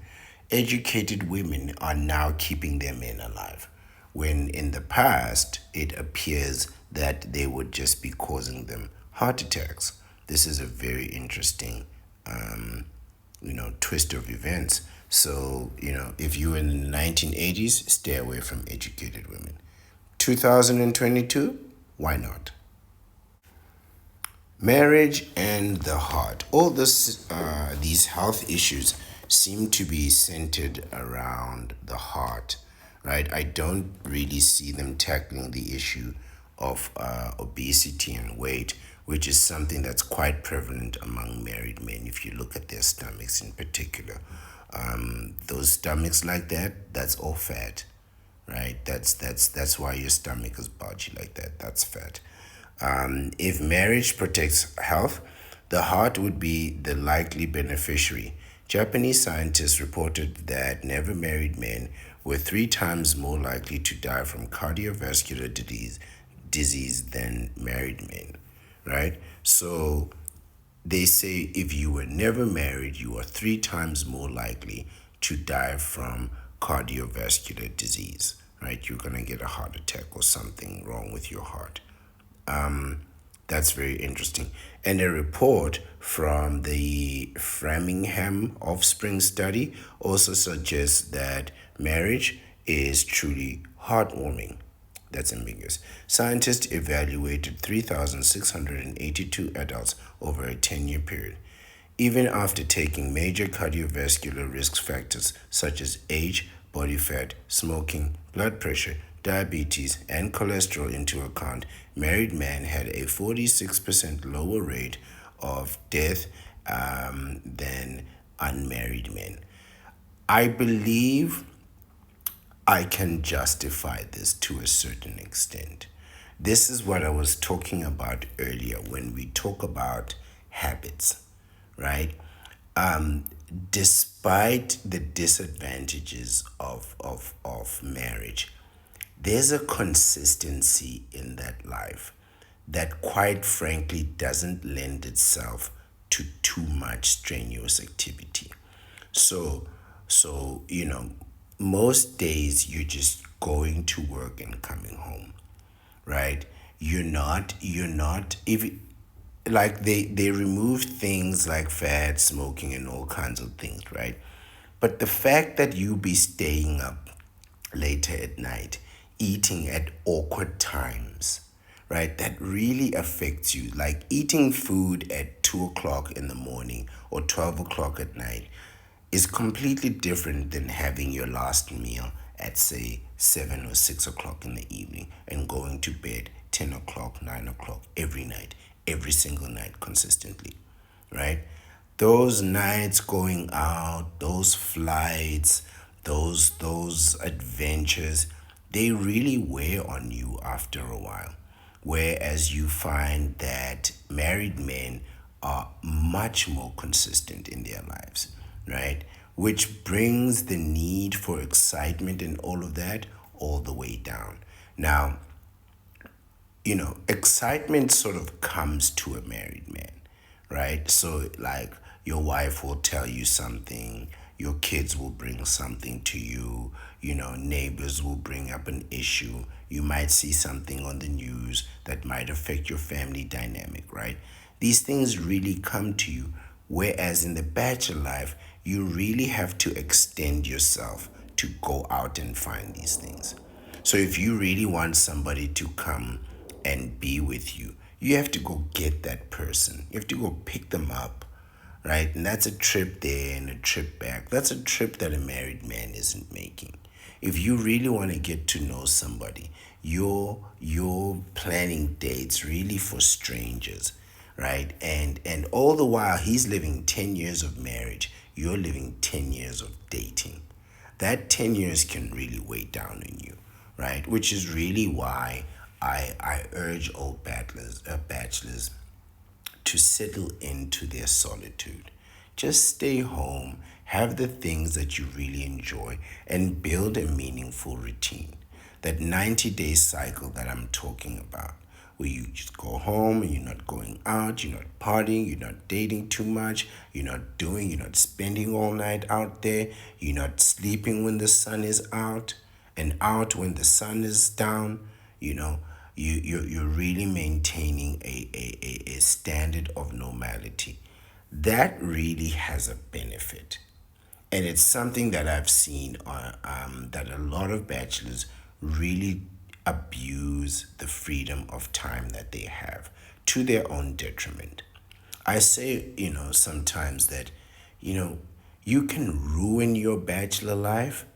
educated women are now keeping their men alive, when in the past it appears that they would just be causing them heart attacks. This is a very interesting twist of events. So if you were in the 1980s, stay away from educated women. 2022, why not? Marriage and the heart. These health issues seem to be centered around the heart, right? I don't really see them tackling the issue of obesity and weight, which is something that's quite prevalent among married men. If you look at their stomachs in particular, those stomachs like that, that's all fat, right? That's why your stomach is bulgy like that. That's fat. If marriage protects health, the heart would be the likely beneficiary. Japanese scientists reported that never married men were 3 times more likely to die from cardiovascular disease than married men, right? So they say if you were never married, you are 3 times more likely to die from cardiovascular disease, right? You're gonna get a heart attack or something wrong with your heart. That's very interesting. And a report from the Framingham Offspring Study also suggests that marriage is truly heartwarming. That's ambiguous. Scientists evaluated 3,682 adults over a 10-year period. Even after taking major cardiovascular risk factors such as age, body fat, smoking, blood pressure, diabetes, and cholesterol into account, married men had a 46% lower rate of death than unmarried men. I believe I can justify this to a certain extent. This is what I was talking about earlier when we talk about habits, right? Um, Despite the disadvantages of marriage, there's a consistency in that life that quite frankly doesn't lend itself to too much strenuous activity. So, so most days you're just going to work and coming home, right? You're not if like they remove things like fat, smoking, and all kinds of things, right? But the fact that you be staying up later at night, eating at awkward times, right? That really affects you. Like eating food at 2 o'clock in the morning or 12 o'clock at night is completely different than having your last meal at say 7 or 6 o'clock in the evening and going to bed 10 o'clock, 9 o'clock every night, every single night consistently, right? Those nights going out, those flights, those adventures, they really wear on you after a while. Whereas you find that married men are much more consistent in their lives, right? Which brings the need for excitement and all of that all the way down. Now, excitement sort of comes to a married man, right? So, like, your wife will tell you something, your kids will bring something to you, neighbors will bring up an issue. You might see something on the news that might affect your family dynamic, right? These things really come to you. Whereas in the bachelor life, you really have to extend yourself to go out and find these things. So if you really want somebody to come and be with you, you have to go get that person. You have to go pick them up, right? And that's a trip there and a trip back. That's a trip that a married man isn't making. If you really want to get to know somebody, you're planning dates really for strangers, right? And all the while he's living 10 years of marriage, you're living 10 years of dating. That 10 years can really weigh down on you, right? Which is really why I urge all bachelors to settle into their solitude. Just stay home, have the things that you really enjoy, and build a meaningful routine. That 90-day cycle that I'm talking about, where you just go home and you're not going out, you're not partying, you're not dating too much, you're not spending all night out there, you're not sleeping when the sun is out and out when the sun is down, you know, you're really maintaining a standard of normality. That really has a benefit. And it's something that I've seen that a lot of bachelors really abuse the freedom of time that they have to their own detriment. I say, sometimes that, you know, you can ruin your bachelor life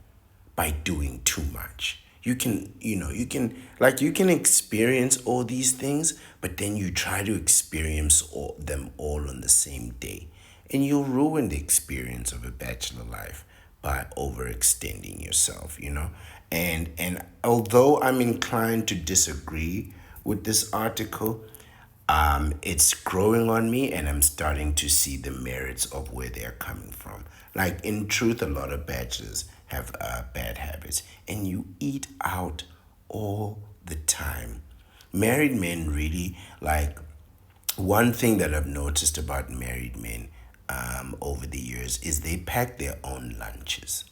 by doing too much. You can experience all these things, but then you try to experience them all on the same day. And you'll ruin the experience of a bachelor life by overextending yourself. And although I'm inclined to disagree with this article, it's growing on me, and I'm starting to see the merits of where they're coming from. Like, in truth, a lot of bachelors have bad habits, and you eat out all the time. Married men really, like, one thing that I've noticed about married men over the years is they pack their own lunches.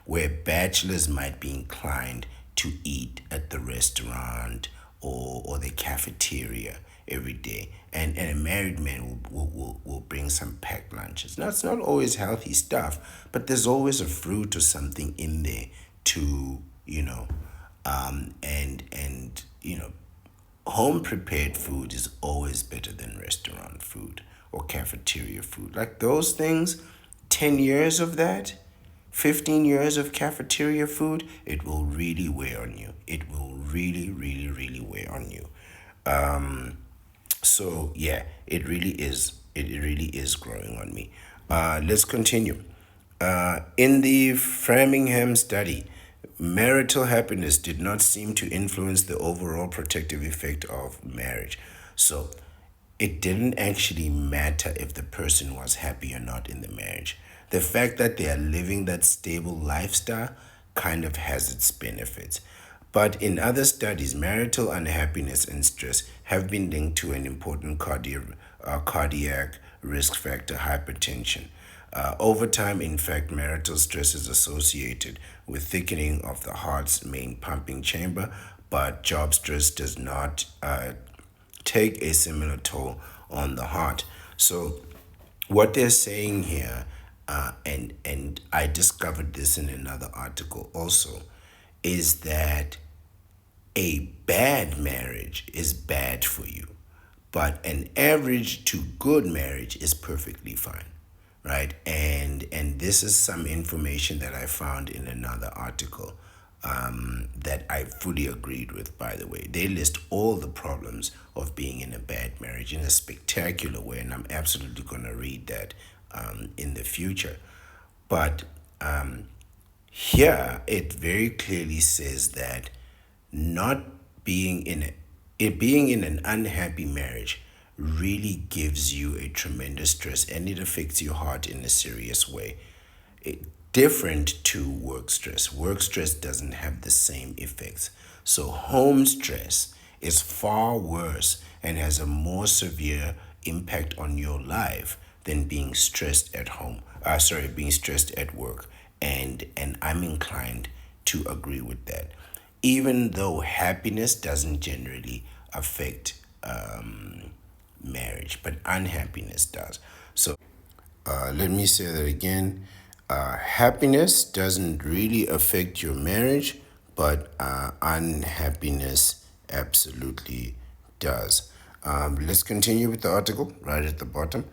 where bachelors might be inclined to eat at the restaurant or the cafeteria every day. And a married man will bring some packed lunches. Now, it's not always healthy stuff, but there's always a fruit or something in there to, and home prepared food is always better than restaurant food or cafeteria food. Like those things, 10 years of that, 15 years of cafeteria food, it will really wear on you. It will really, really, really wear on you. So yeah, it really is. It really is growing on me. Let's continue. In the Framingham study, marital happiness did not seem to influence the overall protective effect of marriage. So it didn't actually matter if the person was happy or not in the marriage. The fact that they are living that stable lifestyle kind of has its benefits. But in other studies, marital unhappiness and stress have been linked to an important cardiac risk factor, hypertension. Over time, in fact, marital stress is associated with thickening of the heart's main pumping chamber, but job stress does not take a similar toll on the heart. So, what they're saying here, and I discovered this in another article also, is that a bad marriage is bad for you, but an average to good marriage is perfectly fine, right? And this is some information that I found in another article that I fully agreed with. By the way, they list all the problems of being in a bad marriage in a spectacular way, and I'm absolutely going to read that in the future. But here it very clearly says that not being in it being in an unhappy marriage really gives you a tremendous stress, and it affects your heart in a serious way. Different to work stress. Work stress doesn't have the same effects. So home stress is far worse and has a more severe impact on your life than being stressed at home. Being stressed at work. And I'm inclined to agree with that. Even though happiness doesn't generally affect marriage, but unhappiness does. So let me say that again. Happiness doesn't really affect your marriage, but unhappiness absolutely does. Let's continue with the article right at the bottom.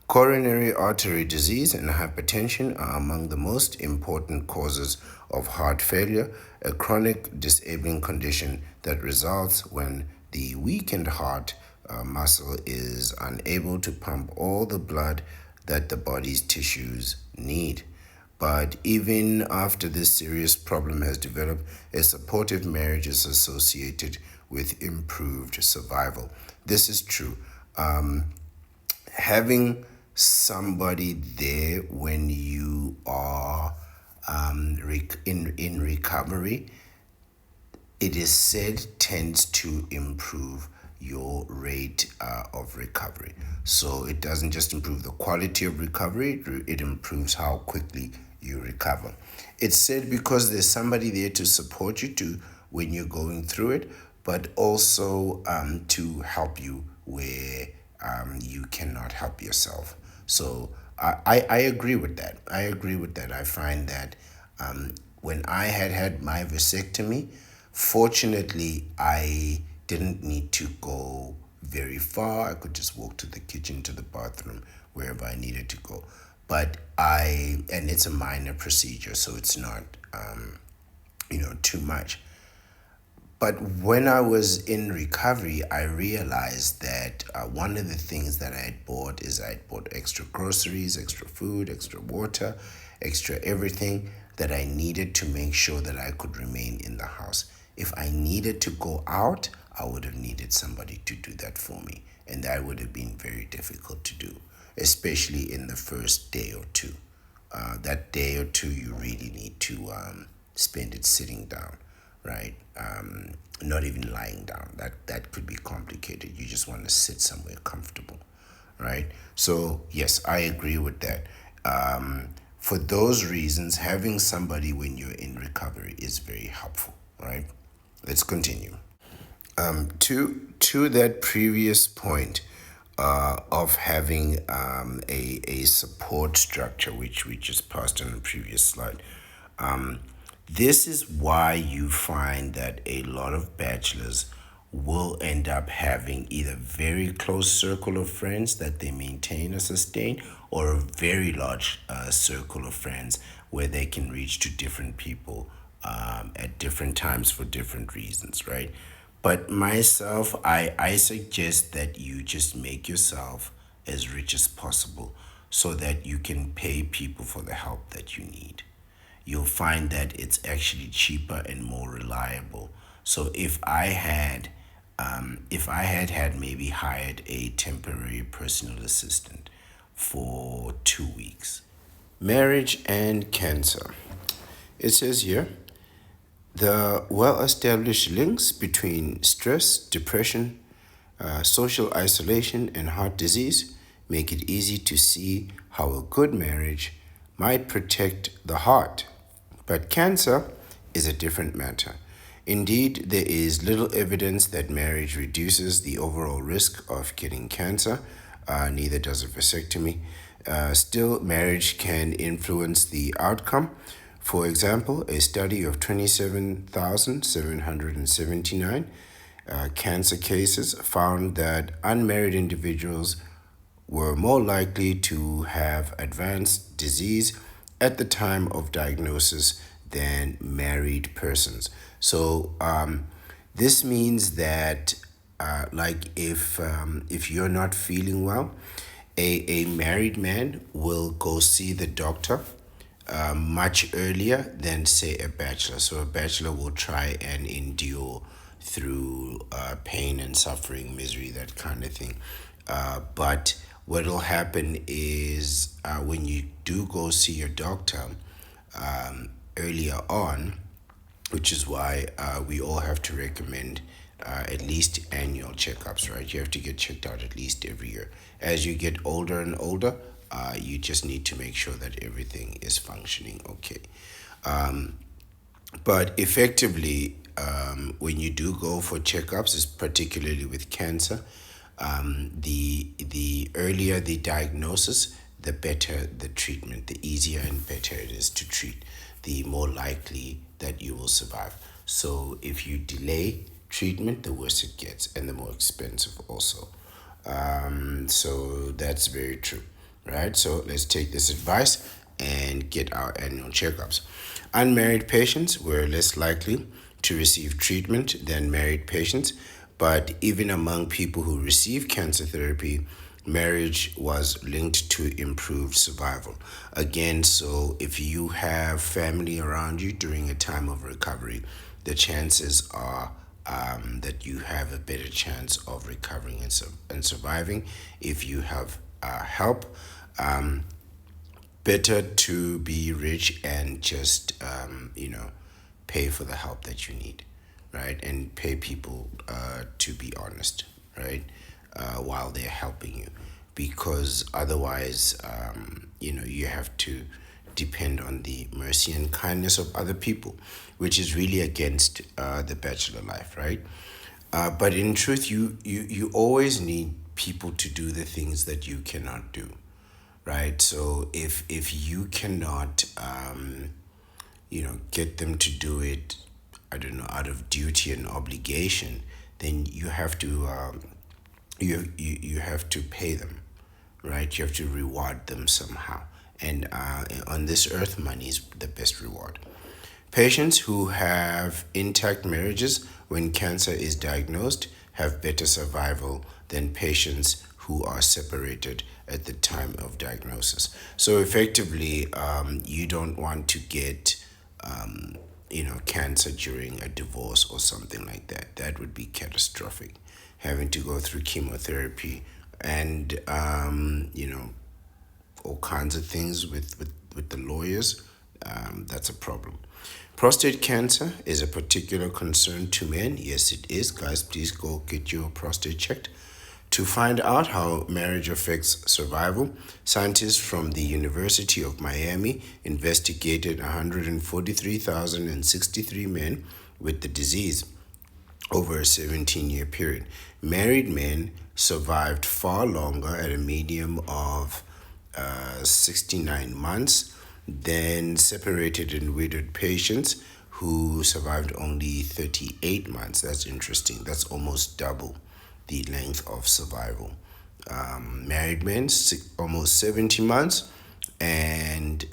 Coronary artery disease and hypertension are among the most important causes of heart failure, a chronic disabling condition that results when the weakened heart muscle is unable to pump all the blood that the body's tissues need. But even after this serious problem has developed, a supportive marriage is associated with improved survival. This is true. Having somebody there when you are in recovery, it is said tends to improve your rate of recovery. So it doesn't just improve the quality of recovery, it improves how quickly you recover. It's said because there's somebody there to support you to when you're going through it, but also to help you where you cannot help yourself. So I agree with that. I agree with that. I find that when I had my vasectomy, fortunately, I didn't need to go very far. I could just walk to the kitchen, to the bathroom, wherever I needed to go. And it's a minor procedure, so it's not, too much. But when I was in recovery, I realized that one of the things that I had bought is I had bought extra groceries, extra food, extra water, extra everything that I needed to make sure that I could remain in the house. If I needed to go out, I would have needed somebody to do that for me. And that would have been very difficult to do, especially in the first day or two. That day or two, you really need to spend it sitting down, right? Not even lying down. That could be complicated. You just want to sit somewhere comfortable, right? So yes, I agree with that. For those reasons, having somebody when you're in recovery is very helpful, right? Let's continue. To that previous point of having a support structure, which we just passed on the previous slide, this is why you find that a lot of bachelors will end up having either very close circle of friends that they maintain or sustain, or a very large circle of friends where they can reach to different people at different times for different reasons, right? But myself, I suggest that you just make yourself as rich as possible so that you can pay people for the help that you need. You'll find that it's actually cheaper and more reliable. So if I had maybe hired a temporary personal assistant for 2 weeks. Marriage and cancer. It says here, the well established links between stress, depression, social isolation, and heart disease make it easy to see how a good marriage might protect the heart. But cancer is a different matter. Indeed, there is little evidence that marriage reduces the overall risk of getting cancer, neither does a vasectomy. Still, marriage can influence the outcome. For example, a study of 27,779 cancer cases found that unmarried individuals were more likely to have advanced disease at the time of diagnosis than married persons. So this means that, if you're not feeling well, a married man will go see the doctor much earlier than, say, a bachelor. So a bachelor will try and endure through pain and suffering, misery, that kind of thing. But what will happen is when you do go see your doctor earlier on, which is why we all have to recommend at least annual checkups, right? You have to get checked out at least every year. As you get older and older, you just need to make sure that everything is functioning okay. But effectively, when you do go for checkups, particularly with cancer, the earlier the diagnosis, the better the treatment. The easier and better it is to treat, the more likely that you will survive. So if you delay treatment, the worse it gets and the more expensive also. So that's very true, right? So let's take this advice and get our annual checkups. Unmarried patients were less likely to receive treatment than married patients, but even among people who receive cancer therapy, marriage was linked to improved survival. Again, so if you have family around you during a time of recovery, the chances are that you have a better chance of recovering and surviving if you have help. Better to be rich and just pay for the help that you need, right? And pay people to be honest, right? While they're helping you, because otherwise, you have to depend on the mercy and kindness of other people, which is really against the bachelor life, right? But in truth, you always need people to do the things that you cannot do, right? So if you cannot get them to do it, I don't know, out of duty and obligation, then you have to you have to pay them, right? You have to reward them somehow, and on this earth, money is the best reward. Patients who have intact marriages when cancer is diagnosed have better survival than patients who are separated at the time of diagnosis. So effectively, you don't want to get cancer during a divorce or something like that. That would be catastrophic. Having to go through chemotherapy and all kinds of things with the lawyers, that's a problem. Prostate cancer is a particular concern to men. Yes, it is. Guys, please go get your prostate checked. To find out how marriage affects survival, scientists from the University of Miami investigated 143,063 men with the disease over a 17-year period. Married men survived far longer at a median of 69 months than separated and widowed patients who survived only 38 months. That's interesting. That's almost double the length of survival. Married men, almost 70 months, and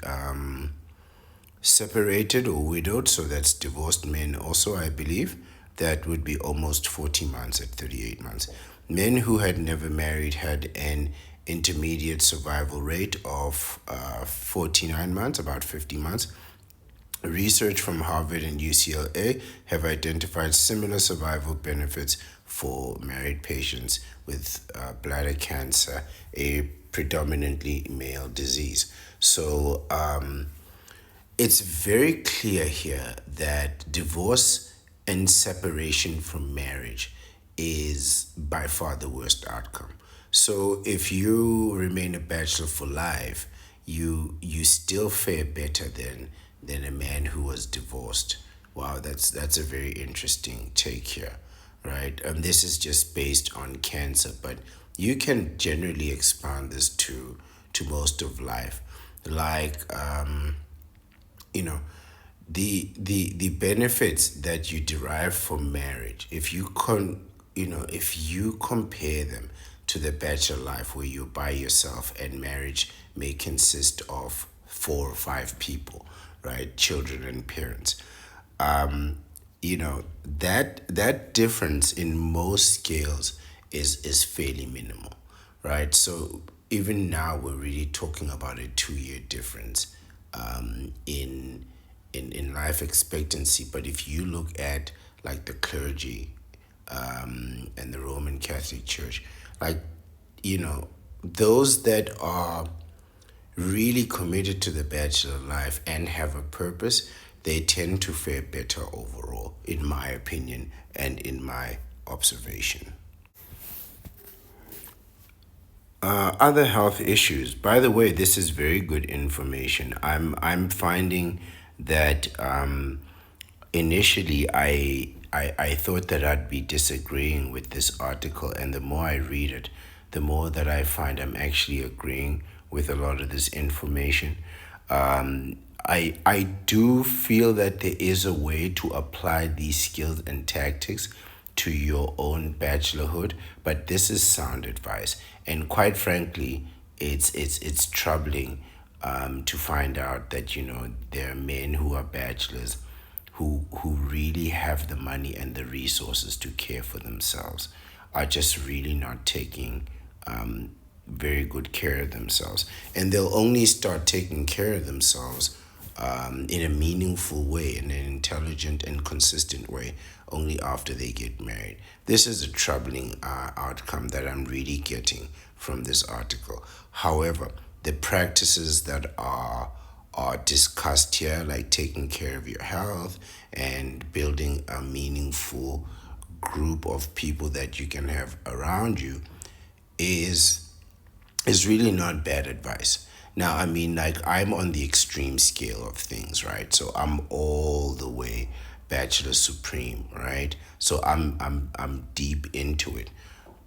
separated or widowed, so that's divorced men also, I believe, that would be almost 40 months at 38 months. Men who had never married had an intermediate survival rate of 49 months, about 50 months. Research from Harvard and UCLA have identified similar survival benefits for married patients with bladder cancer, a predominantly male disease. So it's very clear here that divorce and separation from marriage is by far the worst outcome. So if you remain a bachelor for life, you still fare better than a man who was divorced. Wow, that's a very interesting take here, right? This is just based on cancer, but you can generally expand this to most of life, like you know the benefits that you derive from marriage, if if you compare them to the bachelor life where you're by yourself, and marriage may consist of 4 or 5 people, right, children and parents. That difference in most scales is fairly minimal, right? So even now we're really talking about a 2-year difference in life expectancy. But if you look at like the clergy and the Roman Catholic Church, like those that are really committed to the bachelor life and have a purpose, they tend to fare better overall, in my opinion and in my observation. Other health issues. By the way, this is very good information. I'm finding that initially I thought that I'd be disagreeing with this article, and the more I read it, the more that I find I'm actually agreeing with a lot of this information. I do feel that there is a way to apply these skills and tactics to your own bachelorhood, but this is sound advice. And quite frankly, it's troubling to find out that there are men who are bachelors who really have the money and the resources to care for themselves, are just really not taking very good care of themselves. And they'll only start taking care of themselves in a meaningful way, in an intelligent and consistent way, only after they get married. This is a troubling outcome that I'm really getting from this article. However, the practices that are discussed here, like taking care of your health and building a meaningful group of people that you can have around you, is really not bad advice. Now, I mean, like, I'm on the extreme scale of things, right? So I'm all the way Bachelor Supreme, right? So I'm deep into it.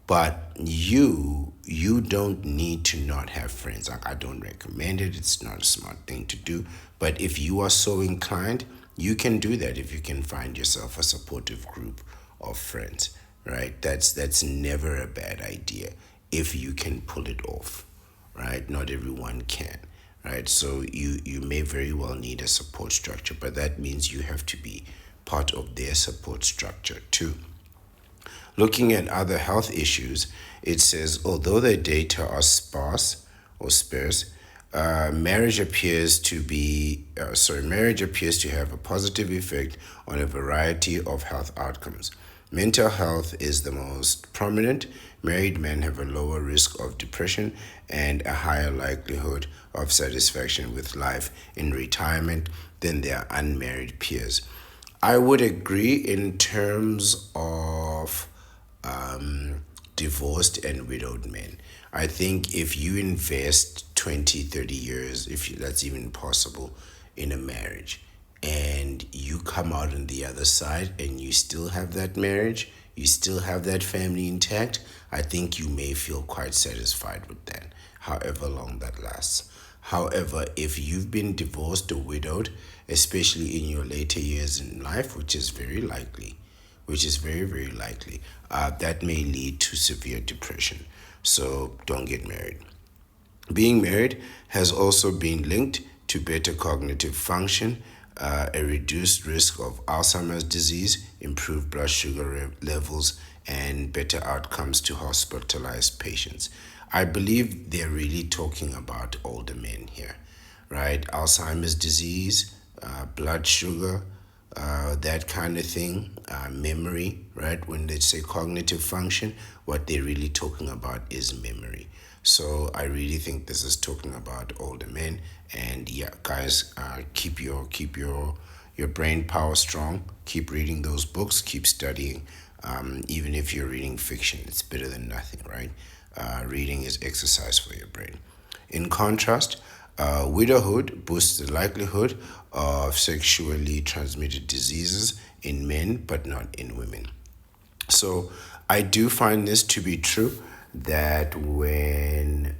But you don't need to not have friends. Like, I don't recommend it. It's not a smart thing to do. But if you are so inclined, you can do that if you can find yourself a supportive group of friends, right? That's never a bad idea if you can pull it off, right? Not everyone can, right? So you may very well need a support structure, but that means you have to be part of their support structure too. Looking at other health issues, it says although the data are sparse, marriage appears to have a positive effect on a variety of health outcomes. Mental health is the most prominent. Married men have a lower risk of depression and a higher likelihood of satisfaction with life in retirement than their unmarried peers. I would agree in terms of divorced and widowed men. I think if you invest 20, 30 years, that's even possible, in a marriage, and you come out on the other side and you still have that marriage, you still have that family intact, I think you may feel quite satisfied with that, however long that lasts. However, if you've been divorced or widowed, especially in your later years in life, which is very, very likely, that may lead to severe depression. So don't get married. Being married has also been linked to better cognitive function, a reduced risk of Alzheimer's disease, improved blood sugar levels, and better outcomes to hospitalized patients. I believe they're really talking about older men here, right? Alzheimer's disease, blood sugar, that kind of thing, memory, right? When they say cognitive function, what they're really talking about is memory. So I really think this is talking about older men. And yeah, guys, keep your brain power strong. Keep reading those books. Keep studying. Even if you're reading fiction, it's better than nothing, right? Reading is exercise for your brain. In contrast, widowhood boosts the likelihood of sexually transmitted diseases in men, but not in women. So I do find this to be true that when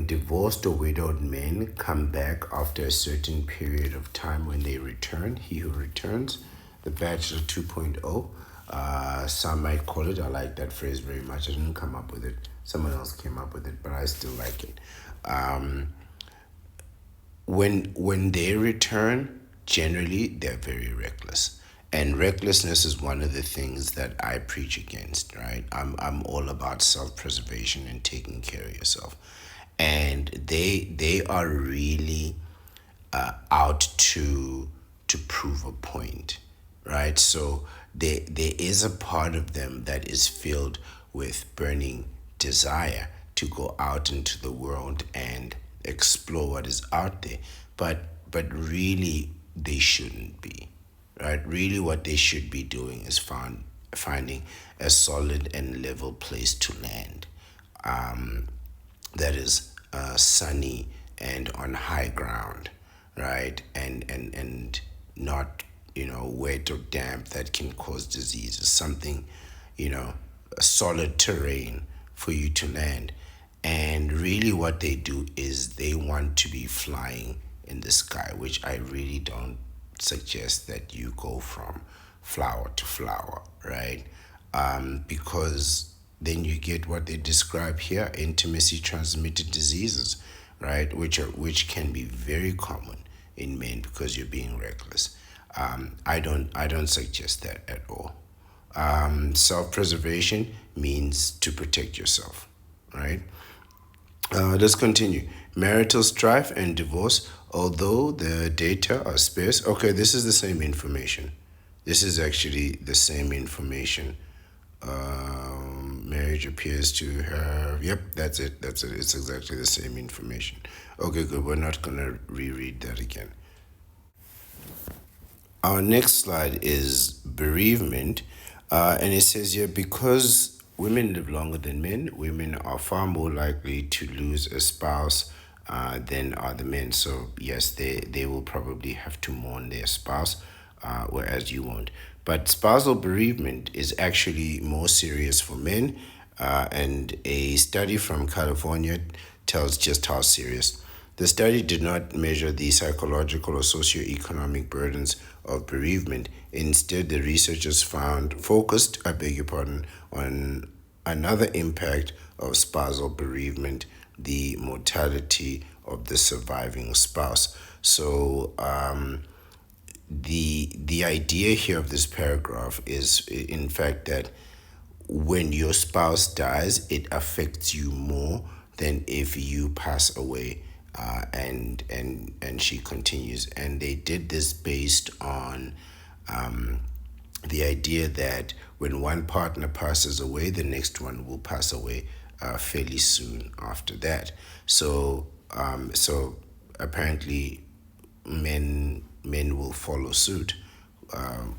divorced or widowed men come back after a certain period of time, when they return, he who returns, the Bachelor 2.0, some might call it, I like that phrase very much. I didn't come up with it. Someone else came up with it, but I still like it. When they return, generally they're very reckless. And recklessness is one of the things that I preach against, right? I'm all about self-preservation and taking care of yourself. And they are really out to prove a point, right? So there is a part of them that is filled with burning desire to go out into the world and explore what is out there, but really they shouldn't be, right? Really, what they should be doing is finding a solid and level place to land, that is sunny and on high ground, right? And not, wet or damp that can cause diseases. Something, a solid terrain for you to land. And really, what they do is they want to be flying in the sky, which I really don't suggest that you go from flower to flower, right? Because then you get what they describe here: intimacy transmitted diseases, right? Which can be very common in men because you're being reckless. I don't suggest that at all. Self-preservation means to protect yourself, right? Let's continue. Marital strife and divorce, although the data are sparse. Okay, this is the same information. This is actually the same information. Marriage appears to have. Yep, that's it. That's it. It's exactly the same information. Okay, good. We're not going to reread that again. Our next slide is bereavement. And it says here, because women live longer than men, women are far more likely to lose a spouse than are the men. So, yes, they will probably have to mourn their spouse, whereas you won't. But spousal bereavement is actually more serious for men. And a study from California tells just how serious. The study did not measure the psychological or socioeconomic burdens of bereavement. Instead, the researchers focused, on another impact of spousal bereavement: the mortality of the surviving spouse. So, the idea here of this paragraph is, in fact, that when your spouse dies, it affects you more than if you pass away. And she continues, and they did this based on the idea that when one partner passes away, the next one will pass away fairly soon after that. So apparently, men will follow suit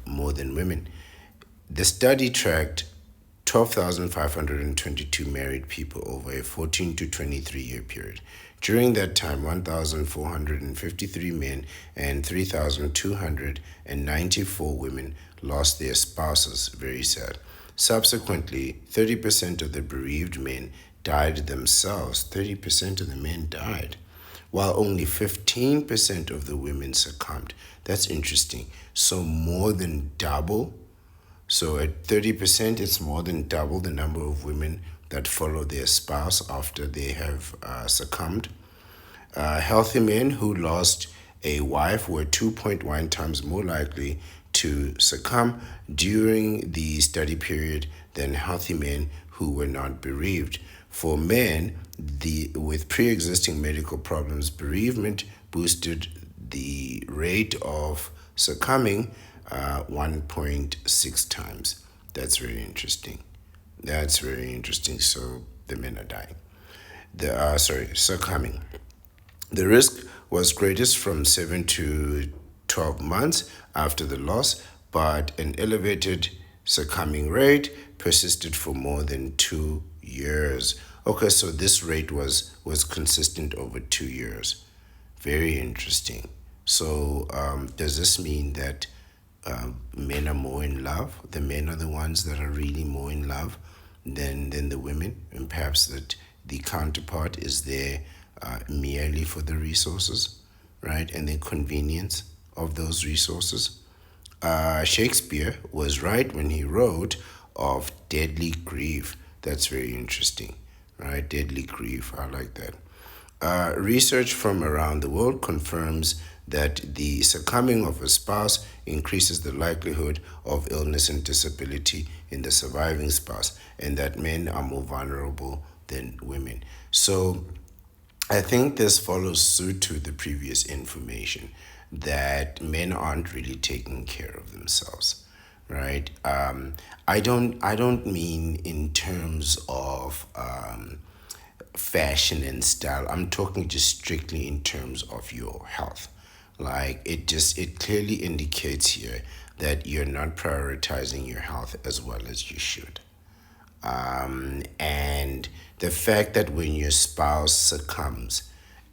more than women. The study tracked 12,522 married people over a 14 to 23-year period. During that time, 1,453 men and 3,294 women lost their spouses. Very sad. Subsequently, 30% of the bereaved men died themselves. 30% of the men died, while only 15% of the women succumbed. That's interesting. So, more than double. So, at 30%, it's more than double the number of women that follow their spouse after they have succumbed. Healthy men who lost a wife were 2.1 times more likely to succumb during the study period than healthy men who were not bereaved. For men with pre-existing medical problems, bereavement boosted the rate of succumbing 1.6 times. That's very interesting. That's very interesting. So the men are dying. Succumbing. The risk was greatest from 7 to 12 months after the loss, but an elevated succumbing rate persisted for more than 2 years. Okay, so this rate was consistent over 2 years. Very interesting. So, does this mean that men are more in love? The men are the ones that are really more in love than the women, and perhaps that the counterpart is there merely for the resources, right, and the convenience of those resources. Shakespeare was right when he wrote of deadly grief. That's very interesting, right? Deadly grief. I like that. Research from around the world confirms that the succumbing of a spouse increases the likelihood of illness and disability in the surviving spouse, and that men are more vulnerable than women. So, I think this follows suit to the previous information that men aren't really taking care of themselves, right? I don't mean in terms of fashion and style. I'm talking just strictly in terms of your health. Like it clearly indicates here that you're not prioritizing your health as well as you should. And the fact that when your spouse succumbs,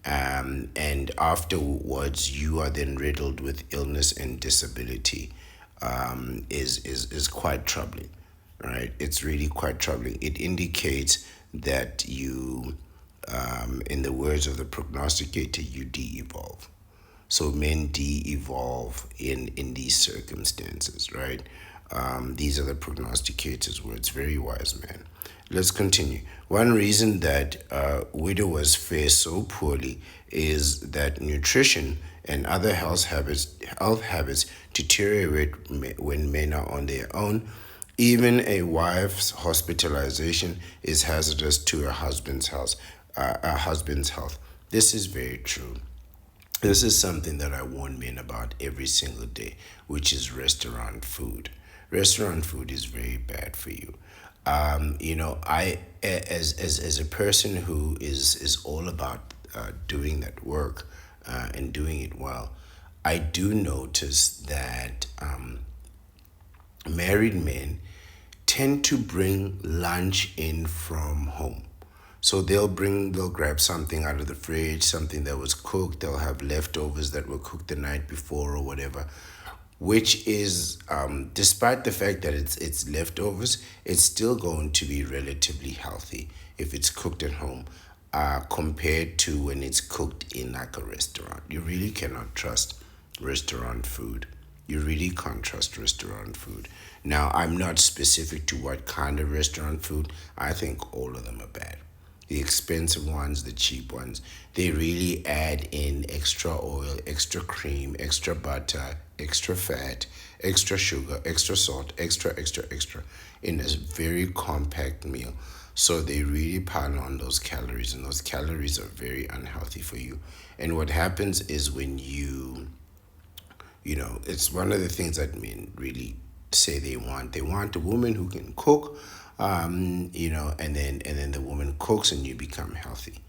and afterwards you are then riddled with illness and disability, is quite troubling, right? It's really quite troubling. It indicates that you, in the words of the prognosticator, you de-evolve. So men de-evolve in these circumstances, right? These are the prognosticators' words. Very wise man. Let's continue. One reason that widowers fare so poorly is that nutrition and other health habits deteriorate when men are on their own. Even a wife's hospitalization is hazardous to a husband's health. This is very true. This is something that I warn men about every single day, which is restaurant food. Restaurant food is very bad for you. As a person who is all about doing that work and doing it well, I do notice that married men tend to bring lunch in from home. So they'll grab something out of the fridge, something that was cooked. They'll have leftovers that were cooked the night before or whatever, which is, despite the fact that it's leftovers, it's still going to be relatively healthy if it's cooked at home, compared to when it's cooked in like a restaurant. You really cannot trust restaurant food. You really can't trust restaurant food. Now, I'm not specific to what kind of restaurant food. I think all of them are bad. The expensive ones, the cheap ones, they really add in extra oil, extra cream, extra butter, extra fat, extra sugar, extra salt, extra in a very compact meal. So they really pile on those calories, and those calories are very unhealthy for you. And what happens is when it's one of the things that men really say they want. They want a woman who can cook, and then the woman cooks and you become healthy.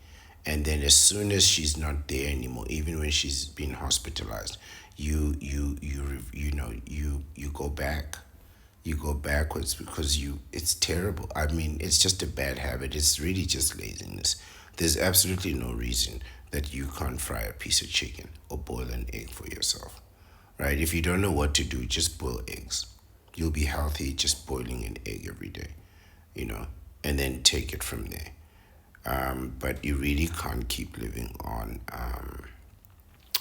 And then as soon as she's not there anymore, even when she's been hospitalized, you go back you go backwards because it's terrible. I mean, it's just a bad habit. It's really just laziness. There's absolutely no reason that you can't fry a piece of chicken or boil an egg for yourself, right? If you don't know what to do, just boil eggs. You'll be healthy just boiling an egg every day, you know, and then take it from there. But you really can't keep living on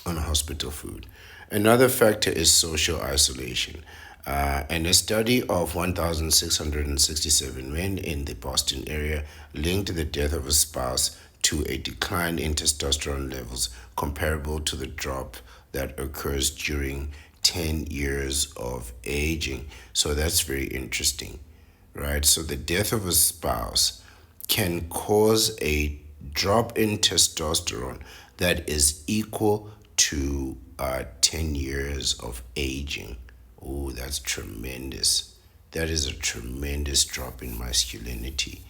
hospital food. Another factor is social isolation. And a study of 1,667 men in the Boston area linked the death of a spouse to a decline in testosterone levels comparable to the drop that occurs during 10 years of aging. So that's very interesting, right? So the death of a spouse can cause a drop in testosterone that is equal to 10 years of aging. Oh, that's tremendous. That is a tremendous drop in masculinity.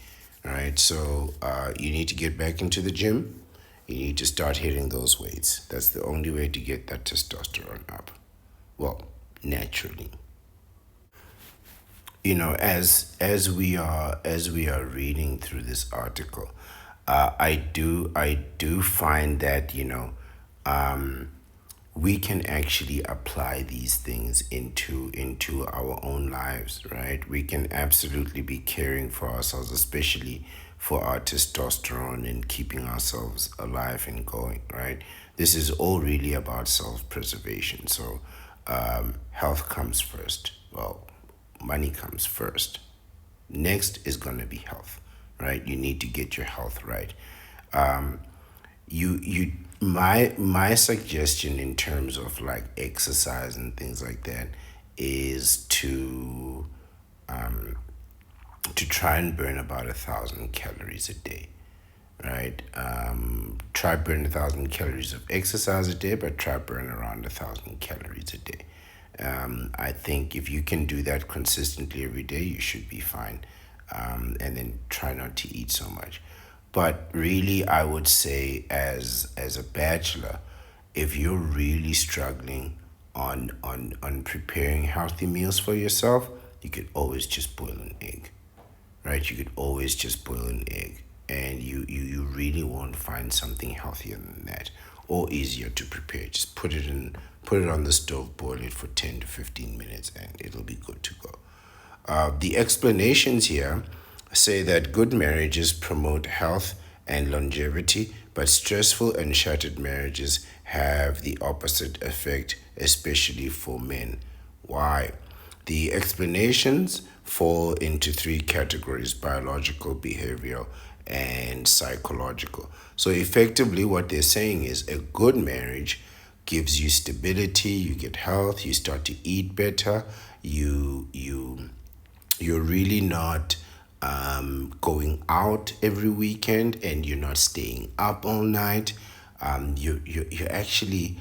All right, so you need to get back into the gym. You need to start hitting those weights. That's the only way to get that testosterone up. Well, naturally. As we are reading through this article, I do find that we can actually apply these things into our own lives, right? We can absolutely be caring for ourselves, especially for our testosterone and keeping ourselves alive and going, right? This is all really about self-preservation. So health comes first. Well, money comes first. Next is going to be health, right? You need to get your health right. You my suggestion in terms of like exercise and things like that is to try and burn about 1,000 calories a day, right? Try burn 1,000 calories of exercise a day, but try burn around 1,000 calories a day. I think if you can do that consistently every day, you should be fine. And then try not to eat so much. But really, I would say as a bachelor, if you're really struggling on preparing healthy meals for yourself, you could always just boil an egg, right? You could always just boil an egg, and you really won't find something healthier than that or easier to prepare. Just put it on the stove, boil it for 10 to 15 minutes, and it'll be good to go. The explanations here say that good marriages promote health and longevity, but stressful and shattered marriages have the opposite effect, especially for men. Why? The explanations fall into three categories: biological, behavioral, and psychological. So, effectively, what they're saying is a good marriage gives you stability, you get health, you start to eat better, you're really not going out every weekend, and you're not staying up all night. You actually,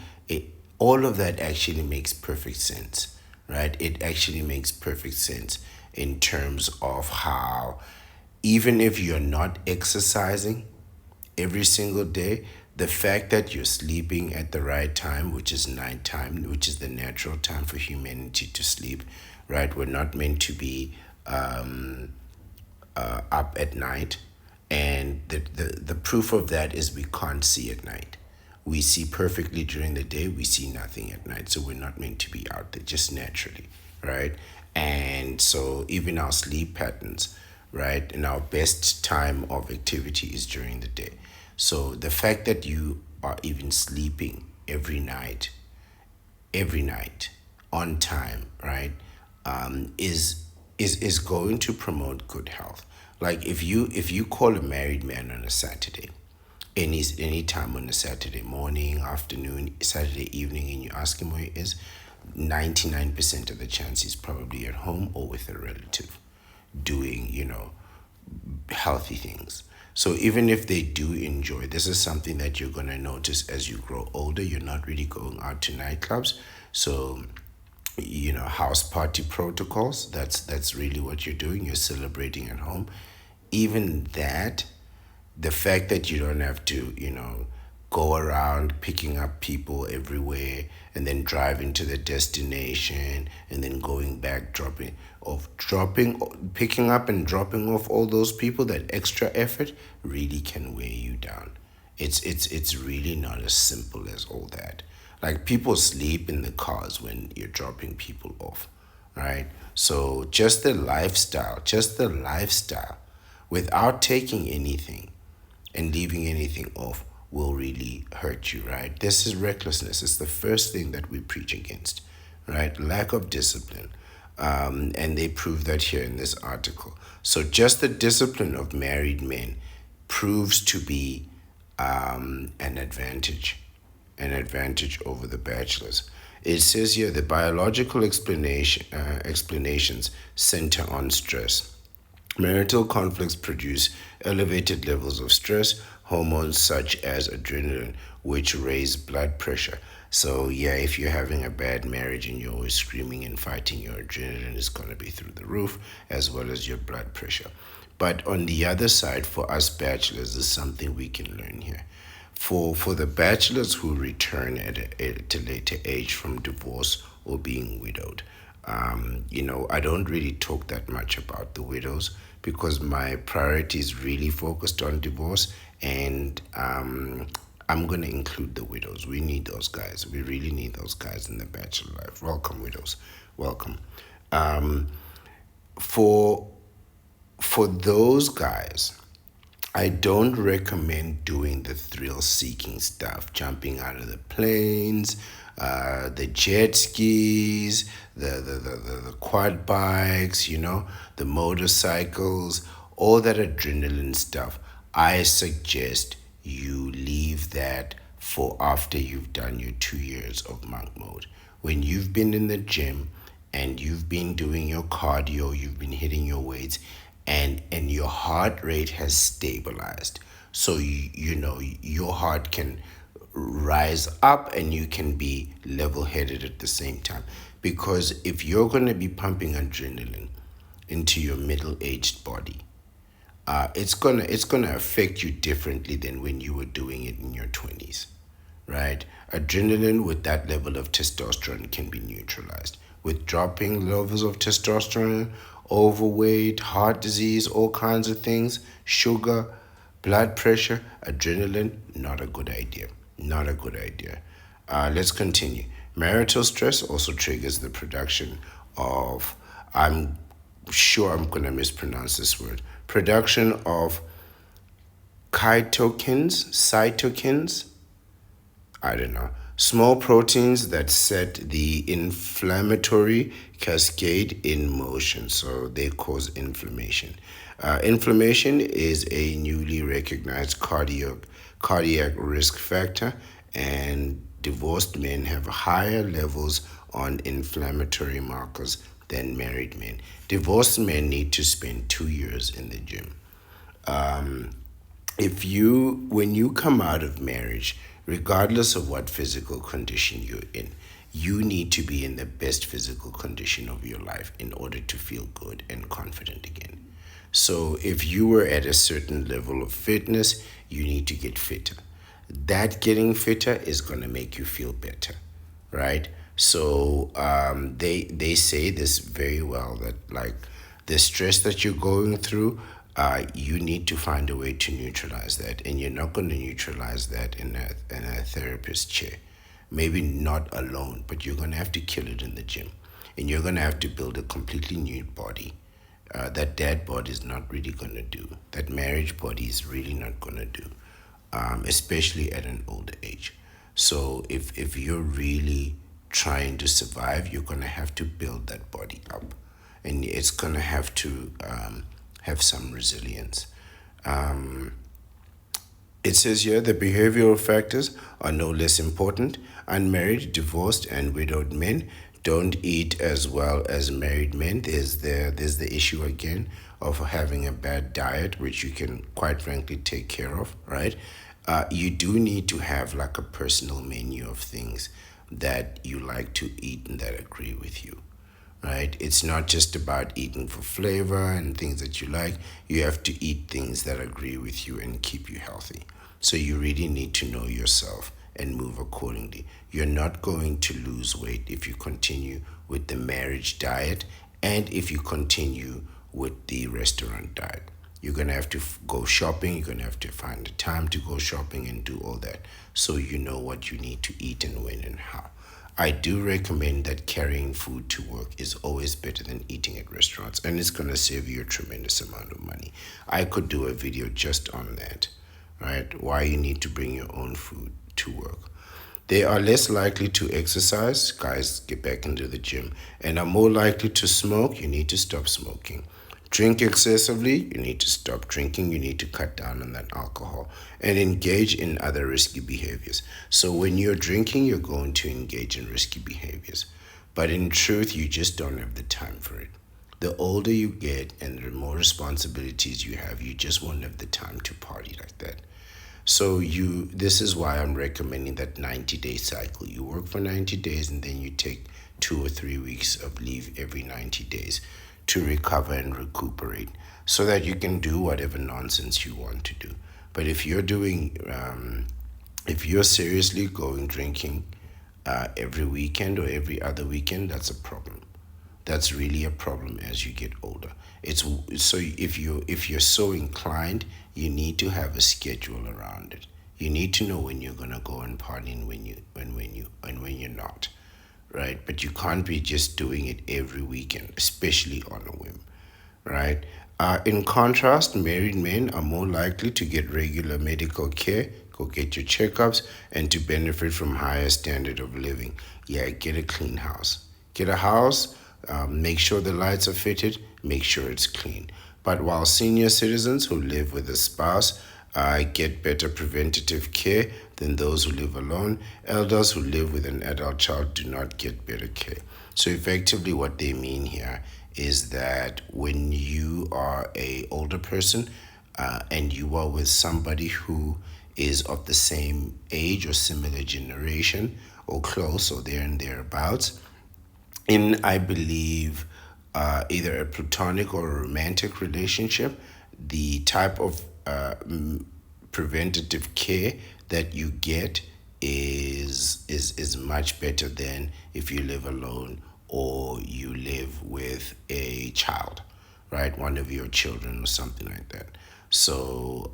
all of that actually makes perfect sense, right? It actually makes perfect sense in terms of how, even if you're not exercising every single day, the fact that you're sleeping at the right time, which is nighttime, which is the natural time for humanity to sleep, right? We're not meant to be up at night. And the proof of that is we can't see at night. We see perfectly during the day, we see nothing at night. So we're not meant to be out there just naturally, right? And so even our sleep patterns, right, and our best time of activity is during the day. So the fact that you are even sleeping every night on time, right, is going to promote good health. Like if you call a married man on a Saturday, any time on a Saturday morning, afternoon, Saturday evening, and you ask him where he is, 99% of the chance he's probably at home or with a relative doing, healthy things. So even if they do enjoy, this is something that you're gonna notice as you grow older. You're not really going out to nightclubs. So house party protocols, that's really what you're doing. You're celebrating at home. Even that, the fact that you don't have to go around picking up people everywhere and then driving to the destination and then going back picking up and dropping off all those people. That extra effort really can weigh you down. It's really not as simple as all that. Like, people sleep in the cars when you're dropping people off, right? So just the lifestyle without taking anything and leaving anything off will really hurt you, right? This is recklessness. It's the first thing that we preach against, right? Lack of discipline. And they prove that here in this article. So just the discipline of married men proves to be an advantage over the bachelors. It says here the biological explanations center on stress. Marital conflicts produce elevated levels of stress, hormones such as adrenaline, which raise blood pressure. So, yeah, if you're having a bad marriage and you're always screaming and fighting, your adrenaline is going to be through the roof, as well as your blood pressure. But on the other side, for us bachelors, is something we can learn here. For the bachelors who return at a later age from divorce or being widowed, I don't really talk that much about the widows because my priority is really focused on divorce, and I'm going to include the widows. We need those guys. We really need those guys in the bachelor life. Welcome, widows. Welcome. Um, for for those guys, I don't recommend doing the thrill seeking stuff, jumping out of the planes, the jet skis, the quad bikes, the motorcycles, all that adrenaline stuff. I suggest you leave that for after you've done your 2 years of monk mode. When you've been in the gym and you've been doing your cardio, you've been hitting your weights, and your heart rate has stabilized. So your heart can rise up and you can be level headed at the same time. Because if you're going to be pumping adrenaline into your middle aged body, it's gonna affect you differently than when you were doing it in your 20s, right? Adrenaline with that level of testosterone can be neutralized. With dropping levels of testosterone, overweight, heart disease, all kinds of things, sugar, blood pressure, adrenaline, not a good idea. Not a good idea. Let's continue. Marital stress also triggers the production of, I'm sure I'm going to mispronounce this word, production of cytokines, I don't know, small proteins that set the inflammatory cascade in motion. So they cause inflammation. Inflammation is a newly recognized cardiac risk factor, and divorced men have higher levels on inflammatory markers than married men. Divorced men need to spend 2 years in the gym. When you come out of marriage, regardless of what physical condition you're in, you need to be in the best physical condition of your life in order to feel good and confident again. So if you were at a certain level of fitness, you need to get fitter. That getting fitter is going to make you feel better, right? So they say this very well, that like the stress that you're going through, you need to find a way to neutralize that, and you're not going to neutralize that in a therapist chair. Maybe not alone, but you're going to have to kill it in the gym, and you're going to have to build a completely new body. That dad body is not really going to do. That marriage body is really not going to do, especially at an older age. So if you're really trying to survive, you're going to have to build that body up, and it's going to have to have some resilience. It says here the behavioral factors are no less important. Unmarried, divorced, and widowed men don't eat as well as married men. There's the issue again of having a bad diet, which you can quite frankly take care of, right? You do need to have like a personal menu of things that you like to eat and that agree with you, right? It's not just about eating for flavor and things that you like. You have to eat things that agree with you and keep you healthy. So you really need to know yourself and move accordingly. You're not going to lose weight if you continue with the marriage diet and if you continue with the restaurant diet. You're going to have to go shopping. You're going to have to find the time to go shopping and do all that so you know what you need to eat and when and how. I do recommend that carrying food to work is always better than eating at restaurants, and it's going to save you a tremendous amount of money. I could do a video just on that, right? Why you need to bring your own food to work. They are less likely to exercise, guys get back into the gym, and are more likely to smoke. You need to stop smoking. Drink excessively, you need to stop drinking, you need to cut down on that alcohol and engage in other risky behaviors. So when you're drinking, you're going to engage in risky behaviors. But in truth, you just don't have the time for it. The older you get and the more responsibilities you have, you just won't have the time to party like that. So this is why I'm recommending that 90-day cycle. You work for 90 days and then you take 2 or 3 weeks of leave every 90 days to recover and recuperate so that you can do whatever nonsense you want to do. But if you're seriously going drinking every weekend or every other weekend, that's a problem. That's really a problem as you get older. It's so if you're so inclined, you need to have a schedule around it. You need to know when you're gonna go and party and when you're not, right? But you can't be just doing it every weekend, especially on a whim, right? In contrast, married men are more likely to get regular medical care, go get your checkups, and to benefit from higher standard of living. Yeah, get a clean house. Get a house, make sure the lights are fitted, make sure it's clean. But while senior citizens who live with a spouse get better preventative care than those who live alone, elders who live with an adult child do not get better care. So effectively what they mean here is that when you are a older person and you are with somebody who is of the same age or similar generation or close or there and thereabouts, in I believe either a platonic or a romantic relationship, the type of preventative care that you get is much better than if you live alone or you live with a child, right? One of your children or something like that. So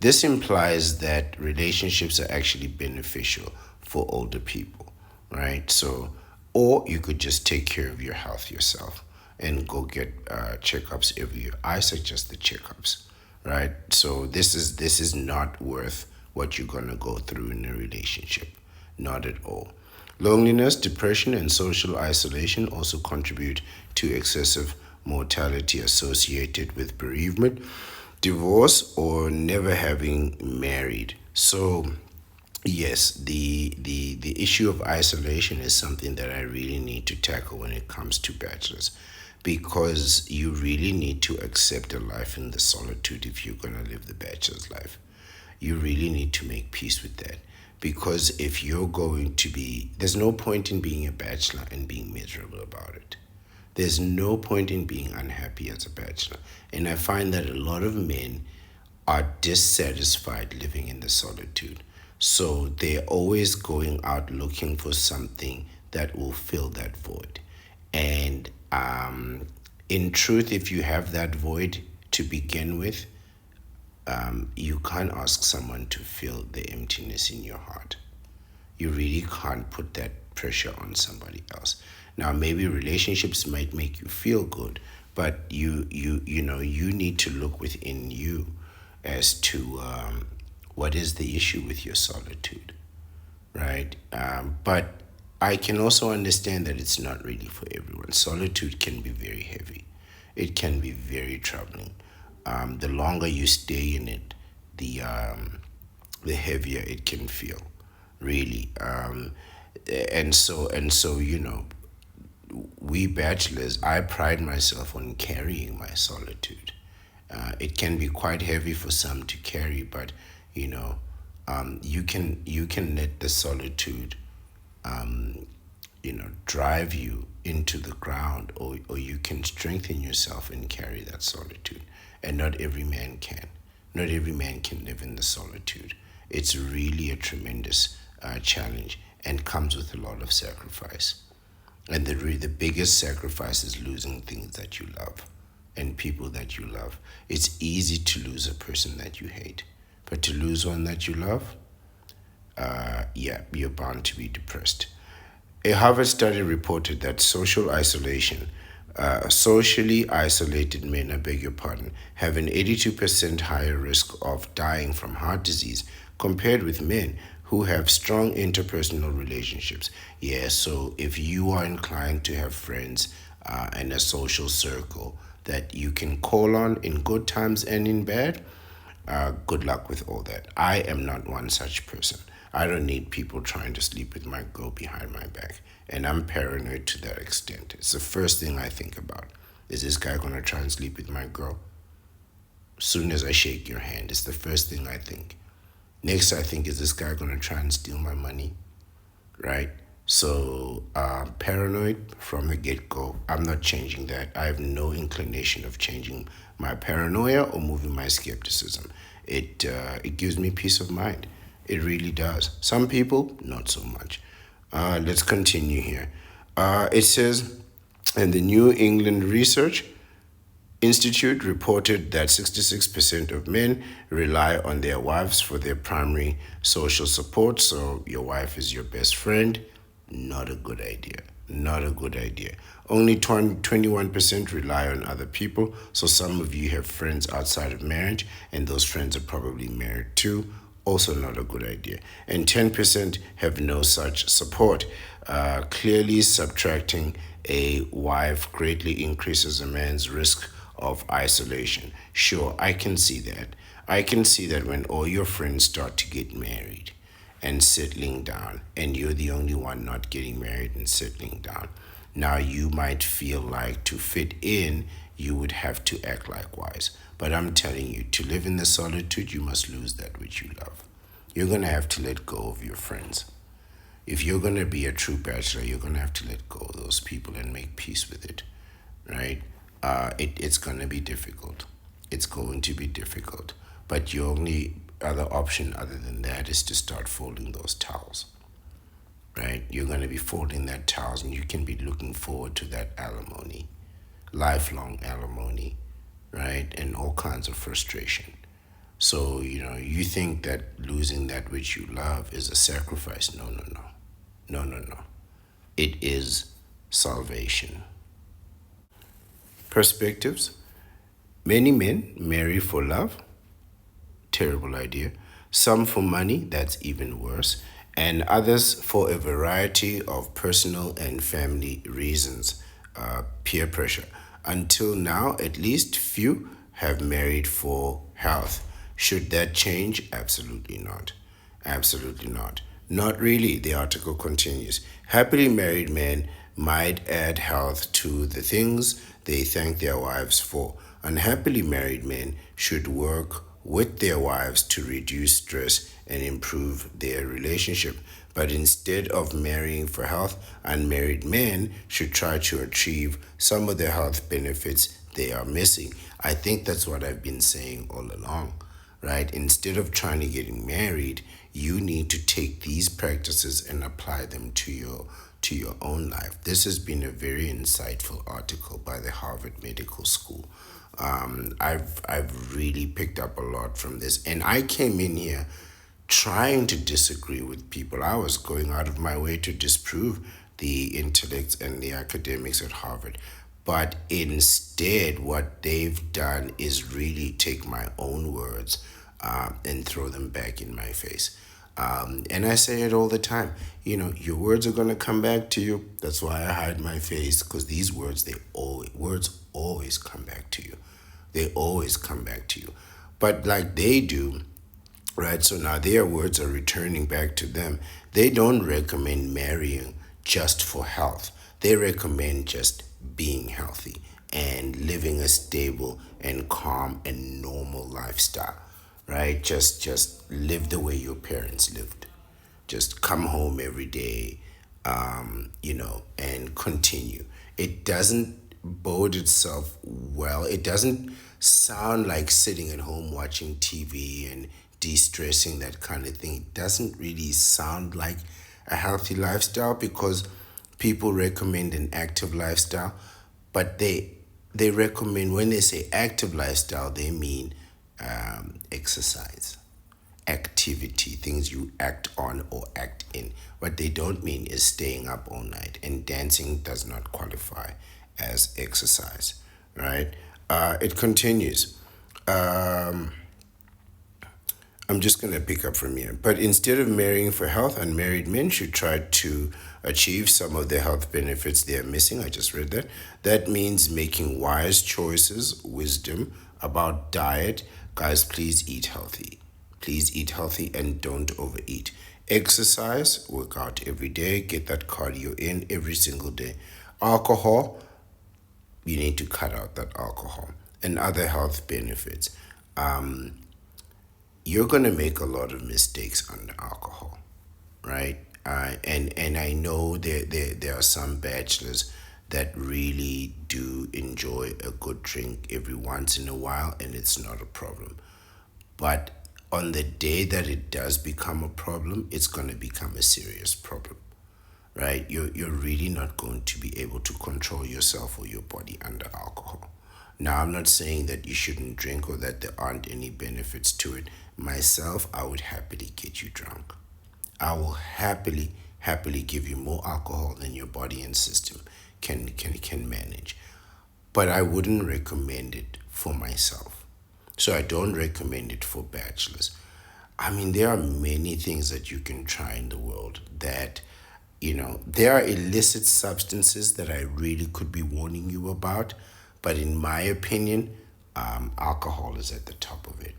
this implies that relationships are actually beneficial for older people, right? So, or you could just take care of your health yourself and go get checkups every year. I suggest the checkups, right? So this is not worth what you're gonna go through in a relationship, not at all. Loneliness, depression, and social isolation also contribute to excessive mortality associated with bereavement, divorce, or never having married. So yes, the issue of isolation is something that I really need to tackle when it comes to bachelors because you really need to accept a life in the solitude if you're going to live the bachelor's life. You really need to make peace with that because if you're going to be, there's no point in being a bachelor and being miserable about it. There's no point in being unhappy as a bachelor. And I find that a lot of men are dissatisfied living in the solitude. So they're always going out looking for something that will fill that void. And in truth, if you have that void to begin with, you can't ask someone to fill the emptiness in your heart. You really can't put that pressure on somebody else. Now, maybe relationships might make you feel good, but you need to look within you as to what is the issue with your solitude, right? But I can also understand that it's not really for everyone. Solitude can be very heavy. It can be very troubling. The longer you stay in it, the heavier it can feel, really. And so we bachelors, I pride myself on carrying my solitude. It can be quite heavy for some to carry, but you know, you can let the solitude drive you into the ground, or you can strengthen yourself and carry that solitude. And not every man can. Not every man can live in the solitude. It's really a tremendous challenge and comes with a lot of sacrifice. And the biggest sacrifice is losing things that you love and people that you love. It's easy to lose a person that you hate, but to lose one that you love, yeah, you're bound to be depressed. A Harvard study reported that socially isolated men, I beg your pardon, have an 82% higher risk of dying from heart disease compared with men who have strong interpersonal relationships. Yeah, so if you are inclined to have friends and a social circle that you can call on in good times and in bad, good luck with all that. I am not one such person. I don't need people trying to sleep with my girl behind my back. And I'm paranoid to that extent. It's the first thing I think about. Is this guy going to try and sleep with my girl? Soon as I shake your hand, it's the first thing I think. Next, I think, is this guy going to try and steal my money? Right? So, paranoid from the get go. I'm not changing that. I have no inclination of changing my paranoia or moving my skepticism. It gives me peace of mind. It really does. Some people, not so much. Let's continue here. It says, in the New England Research Institute reported that 66% of men rely on their wives for their primary social support. So your wife is your best friend. Not a good idea. Not a good idea. Only 21% rely on other people. So some of you have friends outside of marriage, and those friends are probably married too. Also, not a good idea. And 10% have no such support. Clearly, subtracting a wife greatly increases a man's risk of isolation. Sure, I can see that. I can see that when all your friends start to get married and settling down, and you're the only one not getting married and settling down. Now, you might feel like to fit in, you would have to act likewise. But I'm telling you, to live in the solitude, you must lose that which you love. You're going to have to let go of your friends. If you're going to be a true bachelor, you're going to have to let go of those people and make peace with it, right? It's going to be difficult. It's going to be difficult. But your only other option other than that is to start folding those towels, right? You're going to be folding that towels, and you can be looking forward to that alimony, lifelong alimony, right? And all kinds of frustration. So, you think that losing that which you love is a sacrifice. No, no, no. No, no, no. It is salvation. Perspectives. Many men marry for love. Terrible idea. Some for money. That's even worse. And others for a variety of personal and family reasons. Peer pressure. Until now, at least few have married for health. Should that change? Absolutely not. Absolutely not. Not really, the article continues. Happily married men might add health to the things they thank their wives for. Unhappily married men should work with their wives to reduce stress and improve their relationship. But instead of marrying for health, unmarried men should try to achieve some of the health benefits they are missing. I think that's what I've been saying all along, right? Instead of trying to get married, you need to take these practices and apply them to your own life. This has been a very insightful article by the Harvard Medical School. I've really picked up a lot from this, and I came in here trying to disagree with people. I was going out of my way to disprove the intellects and the academics at Harvard. But instead, what they've done is really take my own words and throw them back in my face. And I say it all the time. Your words are gonna come back to you. That's why I hide my face, because these words, words always come back to you. They always come back to you. But like they do, right? So now their words are returning back to them. They don't recommend marrying just for health. They recommend just being healthy and living a stable and calm and normal lifestyle, right? Just live the way your parents lived. Just come home every day, and continue. It doesn't bode itself well. It doesn't sound like sitting at home watching TV and de-stressing, that kind of thing. It doesn't really sound like a healthy lifestyle, because people recommend an active lifestyle, but they recommend, when they say active lifestyle, they mean exercise, activity, things you act on or act in. What they don't mean is staying up all night, and dancing does not qualify as exercise, right? It continues. Um, I'm just going to pick up from here. But instead of marrying for health, unmarried men should try to achieve some of the health benefits they are missing. I just read that. That means making wise choices, wisdom about diet. Guys, please eat healthy. Please eat healthy and don't overeat. Exercise, work out every day, get that cardio in every single day. Alcohol, you need to cut out that alcohol. And other health benefits. You're going to make a lot of mistakes on alcohol, right? And I know there are some bachelors that really do enjoy a good drink every once in a while, and it's not a problem. But on the day that it does become a problem, it's going to become a serious problem, right? You're really not going to be able to control yourself or your body under alcohol. Now, I'm not saying that you shouldn't drink or that there aren't any benefits to it. Myself, I would happily get you drunk. I will happily give you more alcohol than your body and system can manage. But I wouldn't recommend it for myself. So I don't recommend it for bachelors. I mean, there are many things that you can try in the world that, there are illicit substances that I really could be warning you about. But in my opinion, alcohol is at the top of it.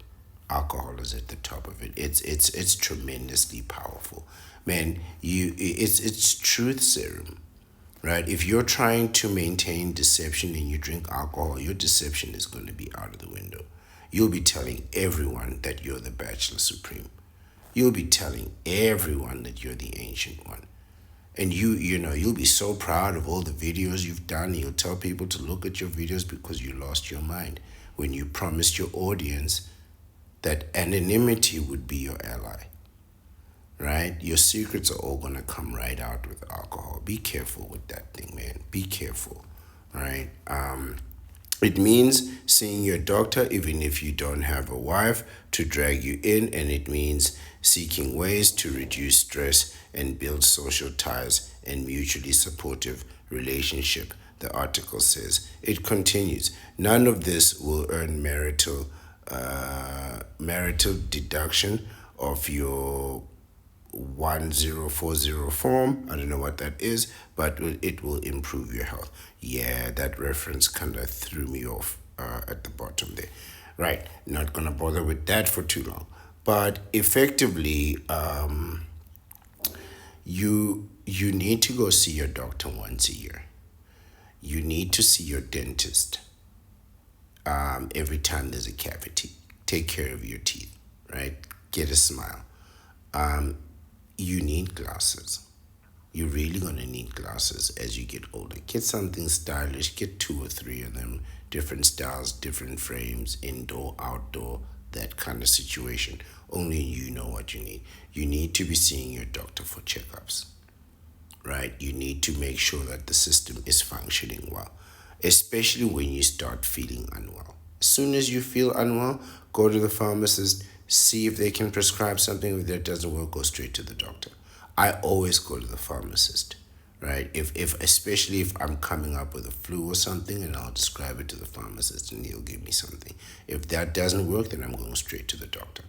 Alcohol is at the top of it. It's tremendously powerful. Man, it's truth serum, right? If you're trying to maintain deception and you drink alcohol, your deception is going to be out of the window. You'll be telling everyone that you're the Bachelor Supreme. You'll be telling everyone that you're the Ancient One. And you'll be so proud of all the videos you've done. You'll tell people to look at your videos because you lost your mind when you promised your audience that anonymity would be your ally, right? Your secrets are all going to come right out with alcohol. Be careful with that thing, man. Be careful, right? It means seeing your doctor, even if you don't have a wife, to drag you in, and it means seeking ways to reduce stress and build social ties and mutually supportive relationship. The article says. It continues. None of this will earn marital deduction of your 1040 form. I don't know what that is, but it will improve your health. Yeah, that reference kind of threw me off at the bottom there. Right, not gonna bother with that for too long. But effectively, you need to go see your doctor once a year. You need to see your dentist every time there's a cavity. Take care of your teeth, right? Get a smile. You need glasses. You're really gonna need glasses as you get older. Get something stylish, get two or three of them, different styles, different frames, indoor, outdoor, that kind of situation. Only you know what you need. You need to be seeing your doctor for checkups, right? You need to make sure that the system is functioning well, especially when you start feeling unwell. As soon as you feel unwell, go to the pharmacist, see if they can prescribe something. If that doesn't work, go straight to the doctor. I always go to the pharmacist, right? If especially if I'm coming up with a flu or something, and I'll describe it to the pharmacist and he'll give me something. If that doesn't work, then I'm going straight to the doctor.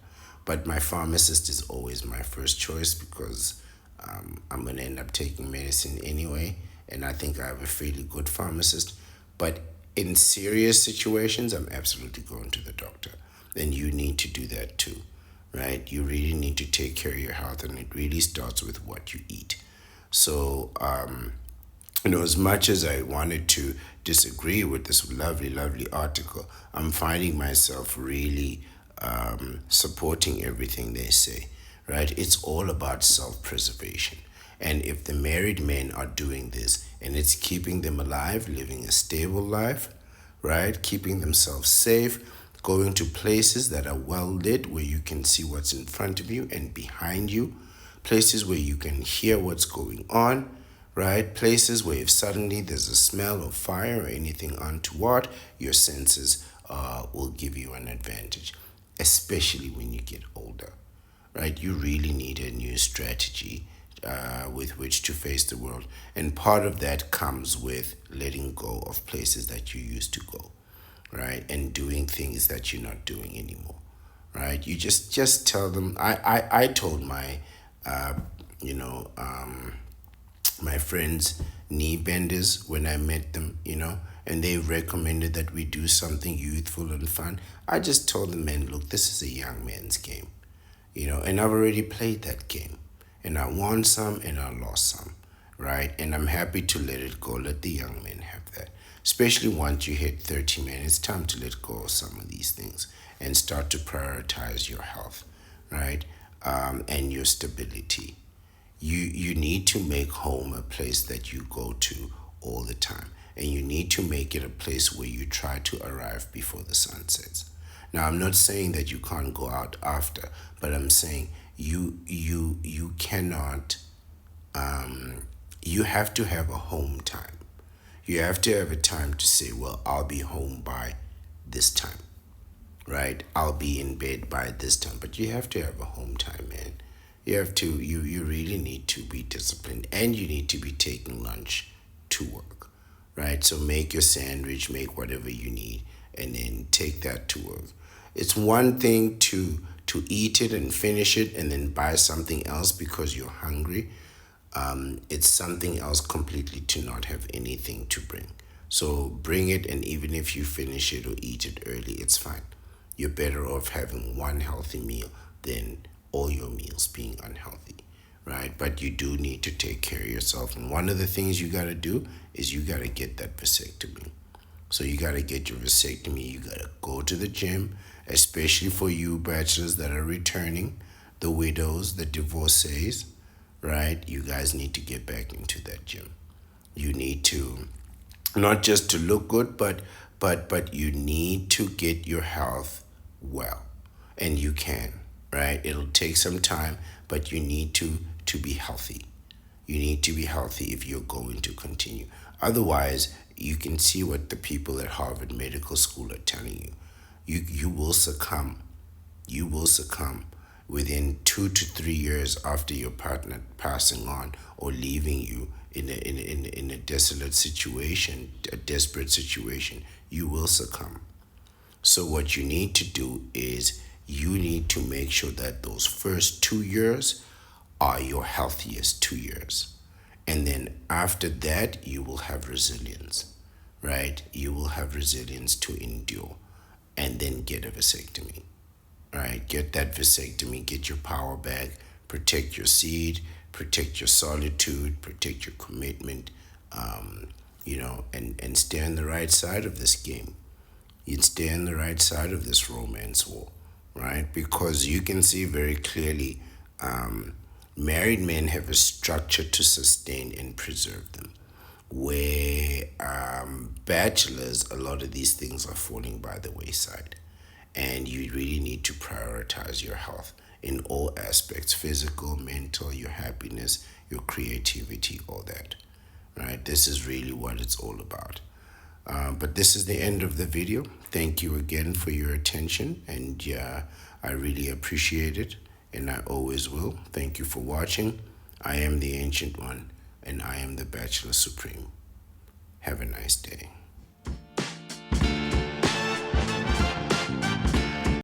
But my pharmacist is always my first choice because I'm going to end up taking medicine anyway, and I think I have a fairly good pharmacist. But in serious situations, I'm absolutely going to the doctor. And you need to do that too, right? You really need to take care of your health, and it really starts with what you eat. So, as much as I wanted to disagree with this lovely, lovely article, I'm finding myself really supporting everything they say, right? It's all about self preservation. And if the married men are doing this and it's keeping them alive, living a stable life, right? Keeping themselves safe, going to places that are well lit where you can see what's in front of you and behind you, places where you can hear what's going on, right? Places where if suddenly there's a smell of fire or anything untoward, your senses will give you an advantage, especially when you get older, right? You really need a new strategy with which to face the world. And part of that comes with letting go of places that you used to go, right? And doing things that you're not doing anymore, right? You just tell them. I told my, uh, you know, my friends knee benders when I met them, and they recommended that we do something youthful and fun. I just told the men, look, this is a young man's game, and I've already played that game, and I won some and I lost some, right? And I'm happy to let it go. Let the young men have that. Especially once you hit 30, man, it's time to let go of some of these things and start to prioritize your health, right? And your stability. You need to make home a place that you go to all the time, and you need to make it a place where you try to arrive before the sun sets. Now, I'm not saying that you can't go out after, but I'm saying you cannot. You have to have a home time. You have to have a time to say, well, I'll be home by this time, right? I'll be in bed by this time. But you have to have a home time, man. You really need to be disciplined, and you need to be taking lunch to work, right? So make your sandwich, make whatever you need, and then take that to work. It's one thing to eat it and finish it and then buy something else because you're hungry. It's something else completely to not have anything to bring. So bring it, and even if you finish it or eat it early, it's fine. You're better off having one healthy meal than all your meals being unhealthy, right? But you do need to take care of yourself. And one of the things you got to do is you got to get that vasectomy. So you got to get your vasectomy. You got to go to the gym, especially for you bachelors that are returning, the widows, the divorcees, right? You guys need to get back into that gym. You need to not just to look good, but you need to get your health well, and you can, right? It'll take some time, but you need to be healthy. You need to be healthy if you're going to continue. Otherwise, you can see what the people at Harvard Medical School are telling you. You will succumb. You will succumb within 2 to 3 years after your partner passing on or leaving you in a desolate situation, a desperate situation. You will succumb. So what you need to do is you need to make sure that those first 2 years are your healthiest 2 years. And then after that, you will have resilience, right? You will have resilience to endure and then get a vasectomy, right? Get that vasectomy, get your power back, protect your seed, protect your solitude, protect your commitment, and stay on the right side of this game. You'd stay on the right side of this romance war, right? Because you can see very clearly married men have a structure to sustain and preserve them. Where bachelors, a lot of these things are falling by the wayside. And you really need to prioritize your health in all aspects: physical, mental, your happiness, your creativity, all that, right? This is really what it's all about. But this is the end of the video. Thank you again for your attention, and I really appreciate it, and I always will. Thank you for watching. I am the Ancient One, and I am the Bachelor Supreme. Have a nice day.